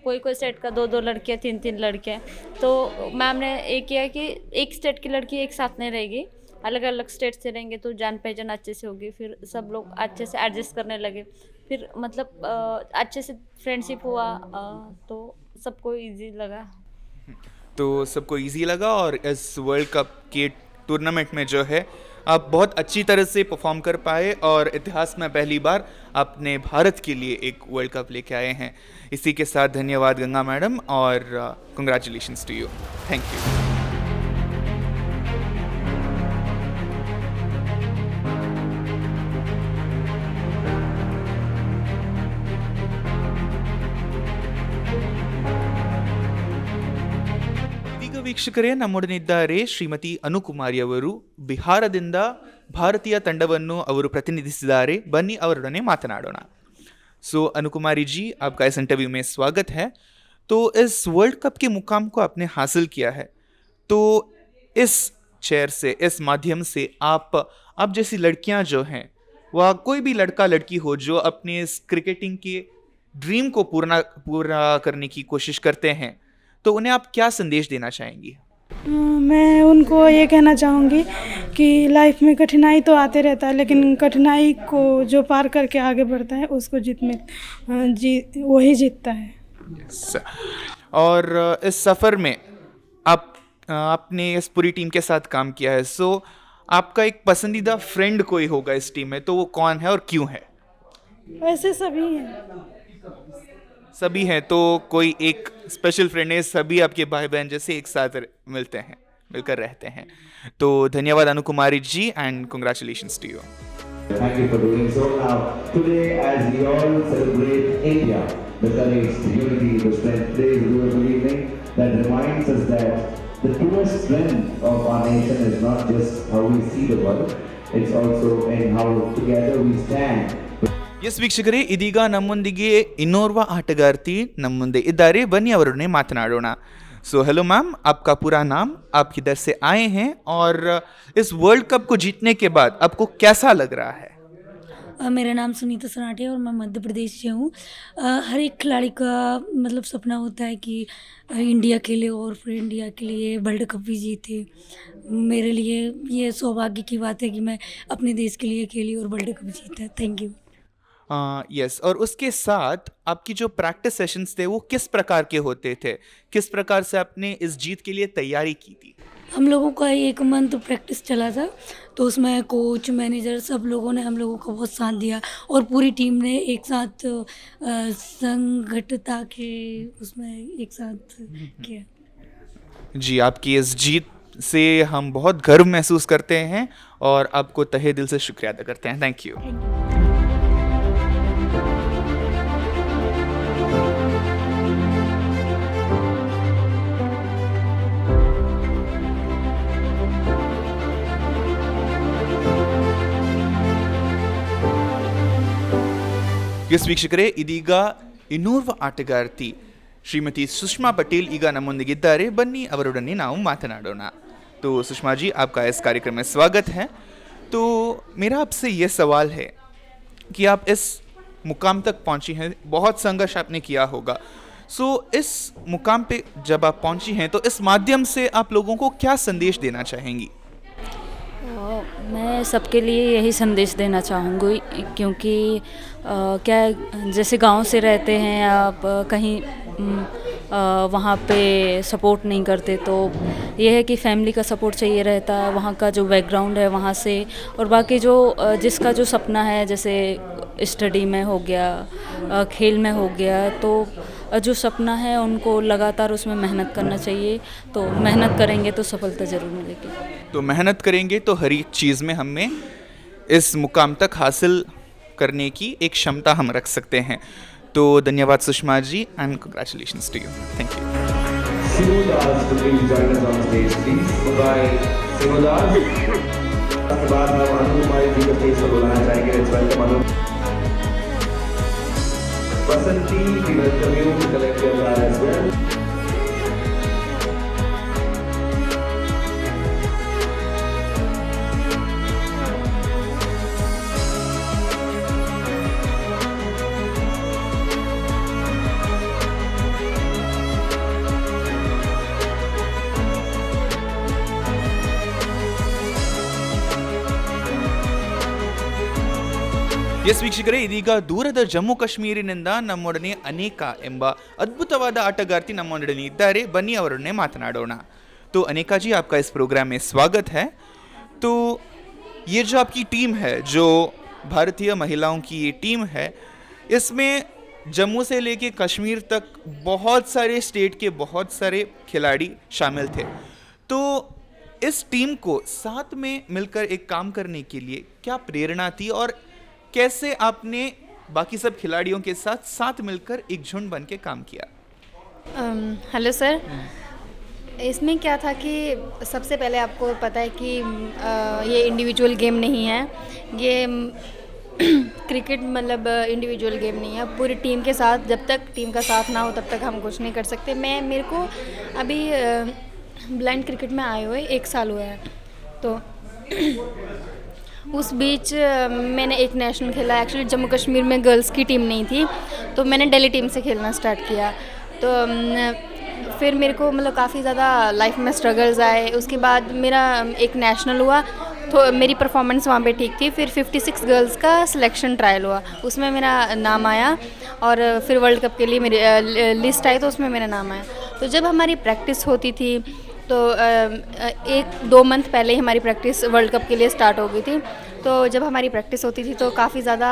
कोई कोई स्टेट का 2-2 लड़कियाँ, 3-3 लड़कियाँ, तो मैम ने ये किया कि एक स्टेट की लड़की एक साथ नहीं रहेगी, अलग अलग स्टेट से रहेंगे तो जान पहचान अच्छे से होगी। फिर सब लोग अच्छे से एडजस्ट करने लगे, फिर मतलब अच्छे से फ्रेंडशिप हुआ, तो सबको इजी लगा। तो सबको इजी लगा और इस वर्ल्ड कप के टूर्नामेंट में जो है आप बहुत अच्छी तरह से परफॉर्म कर पाए और इतिहास में पहली बार आपने भारत के लिए एक वर्ल्ड कप लेके आए हैं। इसी के साथ धन्यवाद गंगा मैडम और congratulations to you. Thank you. ವೀಕ್ಷಕರೇ, ನಮ್ಮೊಡನಿದ್ದಾರೆ ಶ್ರೀಮತಿ ಅನುಕುಮಾರಿ ಅವರು. ಬಿಹಾರದಿಂದ ಭಾರತೀಯ ತಂಡವನ್ನು ಅವರು ಪ್ರತಿನಿಧಿಸಿದ್ದಾರೆ. ಬನ್ನಿ ಅವರೊಡನೆ ಮಾತನಾಡೋಣ. सो अनुकुमारी जी, आपका इस इंटरव्यू में स्वागत है. तो इस वर्ल्ड कप के मुकाम को आपने हासिल किया है, तो इस चेयर से, इस माध्यम से आप जैसी लड़कियां जो हैं, वह कोई भी लड़का लड़की हो जो अपने इस क्रिकेटिंग के ड्रीम को पूरा करने की कोशिश करते हैं, तो उन्हें आप क्या संदेश देना चाहेंगी? मैं उनको ये कहना चाहूँगी कि लाइफ में कठिनाई तो आते रहता है, लेकिन कठिनाई को जो पार करके आगे बढ़ता है उसको वही जीतता है. yes. और इस सफ़र में आपने इस पूरी टीम के साथ काम किया है, सो आपका एक पसंदीदा फ्रेंड कोई होगा इस टीम में, तो वो कौन है और क्यों है? वैसे सभी हैं. सभी हैं, तो कोई एक स्पेशल फ्रेंड है? सभी आपके भाई बहन जैसे एक साथ मिलकर रहते हैं. तो धन्यवाद Anukumari ji and congratulations to you. Thank you for doing so. Now, today, as we all celebrate India, the courage, the unity, the strength, today is a beautiful evening that reminds us that the truest strength of our nation is not just how we see the world, it's also in how together we stand. Yes ವೀಕ್ಷಕರೇ, ಇದೀಗ ನಮ್ಮೊಂದಿಗೆ ಇನ್ನೋರ್ವ ಆಟಗಾರ್ತಿ ನಮ್ಮುಂದೆ ಇದ್ದಾರೆ. ಬನ್ನಿ ಅವರೊಡನೆ ಮಾತನಾಡೋಣ. सो हेलो मैम, आपका पूरा नाम, आप किधर से आए हैं और इस वर्ल्ड कप को जीतने के बाद आपको कैसा लग रहा है? मेरा नाम सुनीता सनाटे है और मैं मध्य प्रदेश से हूँ. हर एक खिलाड़ी का मतलब सपना होता है कि इंडिया खेले और फिर इंडिया के लिए वर्ल्ड कप भी जीते. मेरे लिए ये सौभाग्य की बात है कि मैं अपने देश के लिए खेली और वर्ल्ड कप जीता. Thank you. यस. और उसके साथ आपकी जो प्रैक्टिस सेशंस थे वो किस प्रकार के होते थे? किस प्रकार से आपने इस जीत के लिए तैयारी की थी? हम लोगों का 1 मंथ प्रैक्टिस चला था, तो उसमें कोच, मैनेजर, सब लोगों ने हम लोगों को बहुत साथ दिया और पूरी टीम ने एक साथ संगठिता के उसमें एक साथ किया. जी, आपकी इस जीत से हम बहुत गर्व महसूस करते हैं और आपको तहे दिल से शुक्रिया अदा करते हैं. Thank you. ಎಸ್ ವೀಕ್ಷಕರೇ, ಇದೀಗ ಇನ್ನೋರ್ವ ಆಟಗಾರ್ತಿ ಶ್ರೀಮತಿ ಸುಷ್ಮಾ ಪಟೇಲ್ ಈಗ ನಮ್ಮೊಂದಿಗಿದ್ದಾರೆ. ಬನ್ನಿ ಅವರೊಡನೆ ನಾವು ಮಾತನಾಡೋಣ. तो सुषमा जी, आपका इस कार्यक्रम में स्वागत है. तो मेरा आपसे ये सवाल है कि आप इस मुकाम तक पहुंची हैं, बहुत संघर्ष आपने किया होगा. सो इस मुकाम पे जब आप पहुंची हैं, तो इस माध्यम से आप लोगों को क्या संदेश देना चाहेंगी? मैं सबके लिए यही संदेश देना चाहूँगी, क्योंकि क्या जैसे गांव से रहते हैं आप, कहीं वहाँ पे सपोर्ट नहीं करते, तो ये है कि फैमिली का सपोर्ट चाहिए रहता है, वहाँ का जो बैकग्राउंड है वहाँ से, और बाकी जो जिसका जो सपना है, जैसे स्टडी में हो गया, खेल में हो गया, तो जो सपना है उनको लगातार उसमें मेहनत करना चाहिए. तो मेहनत करेंगे तो सफलता ज़रूर मिलेगी. तो मेहनत करेंगे तो हर एक चीज़ में हमें इस मुकाम तक हासिल करने की एक क्षमता हम रख सकते हैं. तो धन्यवाद Sushma ji and congratulations to you. Thank you. Simulas to please join us on stage, please. Bye. Simulas. उसके बाद हम अनु कुमारी जी को स्टेज पर बुलाना चाहेंगे। Let's welcome Anu. Basanti, we welcome you to collect your car as well. Yes ವೀಕ್ಷಕರೇ, ಇದೀಗ ದೂರದ ಜಮ್ಮು ಕಾಶ್ಮೀರಿನಿಂದ ನಮ್ಮೊಡನೆ ಅನೇಕಾ ಎಂಬ ಅದ್ಭುತವಾದ ಆಟಗಾರ್ತಿ ನಮ್ಮೊಡನೆ ಇದ್ದಾರೆ. ಬನ್ನಿ ಅವರನ್ನೇ ಮಾತನಾಡೋಣ. तो अनेका जी, आपका इस प्रोग्राम में स्वागत है। तो ये जो आपकी टीम है, जो भारतीय महिलाओं की ये टीम है, इसमें जम्मू से लेके कश्मीर तक बहुत सारे स्टेट के बहुत सारे खिलाड़ी शामिल थे। तो इस टीम को साथ में मिलकर एक काम करने के लिए क्या प्रेरणा थी और कैसे आपने बाकी सब खिलाड़ियों के साथ मिलकर एक झुंड बन के काम किया? हेलो सर, इसमें क्या था कि सबसे पहले आपको पता है कि ये इंडिविजुअल गेम नहीं है, ये क्रिकेट मतलब इंडिविजुअल गेम नहीं है, पूरी टीम के साथ, जब तक टीम का साथ ना हो तब तक हम कुछ नहीं कर सकते। मेरे को अभी ब्लाइंड क्रिकेट में आए हुए 1 साल हुआ है, तो उस बीच मैंने एक नेशनल खेला। एक्चुअली जम्मू कश्मीर में गर्ल्स की टीम नहीं थी, तो मैंने दिल्ली टीम से खेलना स्टार्ट किया। तो फिर मेरे को मतलब काफ़ी ज़्यादा लाइफ में स्ट्रगल्स आए। उसके बाद मेरा एक नेशनल हुआ, तो मेरी परफॉर्मेंस वहाँ पे ठीक थी। फिर 56 गर्ल्स का सिलेक्शन ट्रायल हुआ, उसमें मेरा नाम आया, और फिर वर्ल्ड कप के लिए मेरी लिस्ट आई, तो उसमें मेरा नाम आया। तो जब हमारी प्रैक्टिस होती थी, तो 1-2 मंथ पहले ही हमारी प्रैक्टिस वर्ल्ड कप के लिए स्टार्ट हो गई थी। तो जब हमारी प्रैक्टिस होती थी तो काफ़ी ज़्यादा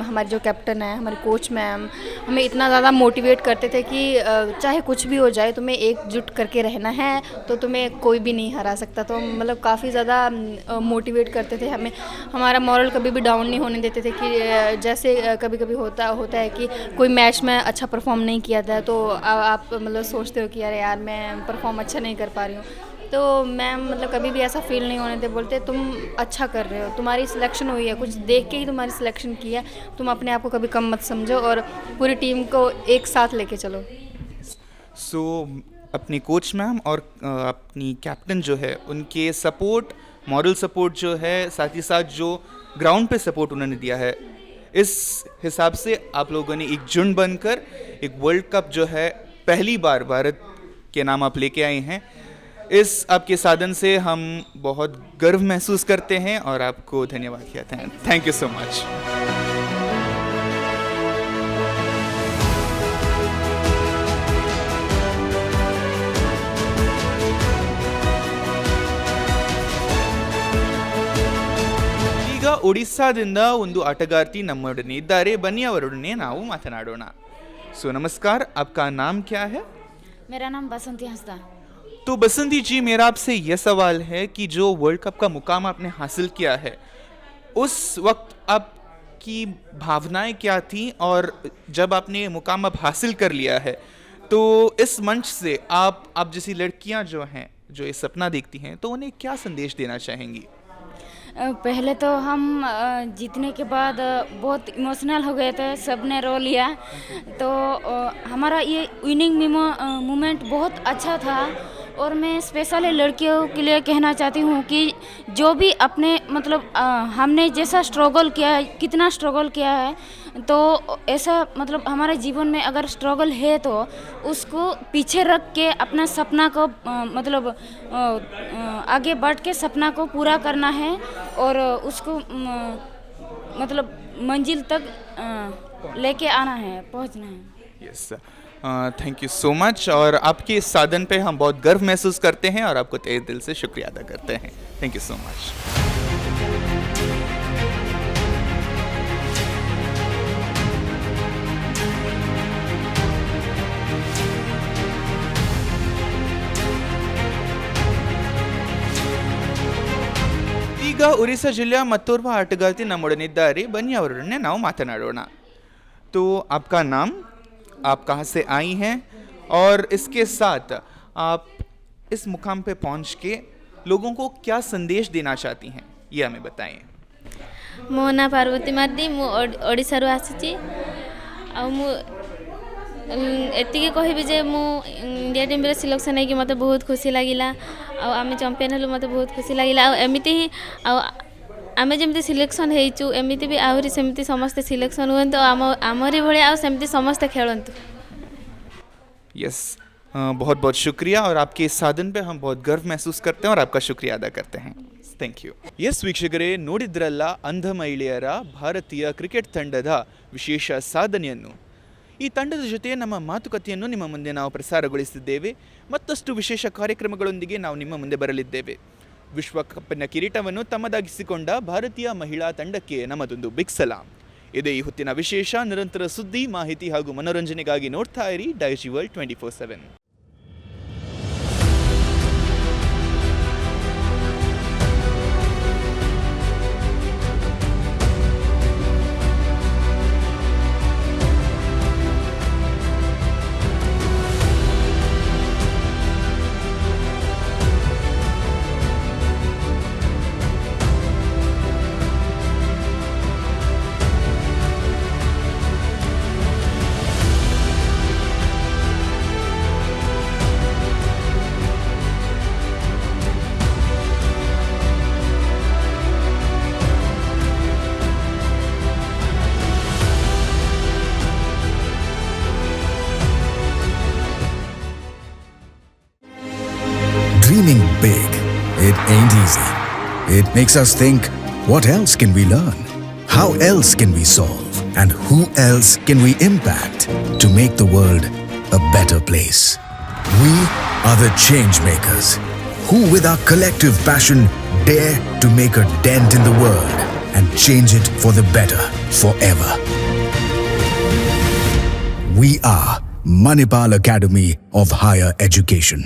हमारे जो कैप्टन है, हमारे कोच मैम, हमें इतना ज़्यादा मोटिवेट करते थे कि चाहे कुछ भी हो जाए, तुम्हें एकजुट करके रहना है, तो तुम्हें कोई भी नहीं हरा सकता। तो मतलब काफ़ी ज़्यादा मोटिवेट करते थे हमें, हमारा मॉरल कभी भी डाउन नहीं होने देते थे। कि जैसे कभी कभी होता है कि कोई मैच में अच्छा परफॉर्म नहीं किया था, तो आप मतलब सोचते हो कि यार मैं परफॉर्म अच्छा नहीं कर पा रही हूँ, तो मैम मतलब कभी भी ऐसा फील नहीं होने थे, बोलते तुम अच्छा कर रहे हो, तुम्हारी सिलेक्शन हुई है, कुछ देख के ही तुम्हारी सिलेक्शन की है, तुम अपने आप को कभी कम मत समझो और पूरी टीम को एक साथ लेके चलो। सो अपनी कोच मैम और अपनी कैप्टन जो है, उनके सपोर्ट, मॉरल सपोर्ट जो है, साथ ही साथ जो ग्राउंड पे सपोर्ट उन्होंने दिया है, इस हिसाब से आप लोगों ने एक झुंड बनकर एक वर्ल्ड कप जो है पहली बार भारत के नाम आप लेके आए हैं। इस आपके साधन से हम बहुत गर्व महसूस करते हैं और आपको धन्यवाद कहते हैं। Thank you so much. ಈಗ ಒಡಿಸ್ಸಾದಿಂದ ಒಂದು ಆಟಗಾರ್ತಿ ನಮ್ಮೊಡನೆ ಇದ್ದಾರೆ, ಬನ್ನಿ ಅವರೊಡನೆ ನಾವು ಮಾತನಾಡೋಣ। सो नमस्कार, आपका नाम क्या है? मेरा नाम बसंती हंसदा। तो बसंती जी, मेरा आपसे यह सवाल है कि जो वर्ल्ड कप का मुकाम आपने हासिल किया है, उस वक्त आपकी भावनाएं क्या थी, और जब आपने मुकाम अब हासिल कर लिया है, तो इस मंच से आप जैसी लड़कियां जो हैं, जो ये सपना देखती हैं, तो उन्हें क्या संदेश देना चाहेंगी? पहले तो हम जीतने के बाद बहुत इमोशनल हो गए थे, सब ने रो लिया, तो हमारा ये विनिंग मोमेंट बहुत अच्छा था। और मैं स्पेशली लड़कियों के लिए कहना चाहती हूँ कि जो भी अपने मतलब हमने जैसा स्ट्रगल किया है, कितना स्ट्रगल किया है, तो ऐसा मतलब हमारे जीवन में अगर स्ट्रगल है तो उसको पीछे रख के अपना सपना को मतलब आगे बढ़ के सपना को पूरा करना है, और उसको मतलब मंजिल तक लेके आना है, पहुंचना है। Yes, thank you so much. और आपके इस साधन पे हम बहुत गर्व महसूस करते हैं और आपको तहे दिल से शुक्रिया अदा करते हैं। Thank you so much. ಈಗ ಒರಿಸ್ಸಾ ಜಿಲ್ಲೆಯ ಮತ್ತೋರ್ವ ಆಟಗಾರ್ತಿ ನಮ್ಮೊಡನಿದ್ದಾರೆ, ಬನ್ನಿ ಅವರನ್ನೇ ನಾವು ಮಾತನಾಡೋಣ। तो आपका नाम, आप कहाँ से आई हैं, और इसके साथ आप इस मुकाम पे पहुँच के लोगों को क्या संदेश देना चाहती हैं, ये हमें बताएं। मो ना पार्वती मार्दी, मु ओडिशारू आसीची। आ मु एतिके कहबी जे मु इंडिया टीम रे सिलेक्शन है कि मते बहुत खुशी लागिला। आ आमे चैंपियन हलु मते बहुत खुशी लागिला। आ एमिति ही आमे जेमति सिलेक्शन हेइचु एमिति भी आहुरी सेमिति समस्त सिलेक्शन हुअन्तु, आमरी भळे आ सेमिति समस्त खेलन्तु। यस, बहुत बहुत शुक्रिया और आपके इस साधन पे हम बहुत गर्व महसूस करते हैं और आपका शुक्रिया अदा करते हैं। Thank you. ಎಸ್ ವೀಕ್ಷಕರೇ, ನೋಡಿದ್ರಲ್ಲ ಅಂಧ ಮಹಿಳೆಯರ ಭಾರತೀಯ ಕ್ರಿಕೆಟ್ ತಂಡದ ವಿಶೇಷ ಸಾಧನೆಯನ್ನು. ಈ ತಂಡದ ಜೊತೆ ನಮ್ಮ ಮಾತುಕತೆಯನ್ನು ನಿಮ್ಮ ಮುಂದೆ ನಾವು ಪ್ರಸಾರಗೊಳಿಸಿದ್ದೇವೆ. ಮತ್ತಷ್ಟು ವಿಶೇಷ ಕಾರ್ಯಕ್ರಮಗಳೊಂದಿಗೆ ನಾವು ನಿಮ್ಮ ಮುಂದೆ ಬರಲಿದ್ದೇವೆ. ವಿಶ್ವಕಪ್ನ ಕಿರೀಟವನ್ನು ತಮ್ಮದಾಗಿಸಿಕೊಂಡ ಭಾರತೀಯ ಮಹಿಳಾ ತಂಡಕ್ಕೆ ನಮ್ಮದೊಂದು ಬಿಗ್ ಸಲಾಂ. ಇದೇ ಈ ಹೊತ್ತಿನ ವಿಶೇಷ. ನಿರಂತರ ಸುದ್ದಿ, ಮಾಹಿತಿ ಹಾಗೂ ಮನೋರಂಜನೆಗಾಗಿ ನೋಡ್ತಾ ಇರಿ Daiji world 24/7. Dreaming big, it ain't easy. It makes us think, what else can we learn? How else can we solve? And who else can we impact to make the world a better place? We are the change makers, who with our collective passion dare to make a dent in the world and change it for the better forever. We are Manipal Academy of Higher Education.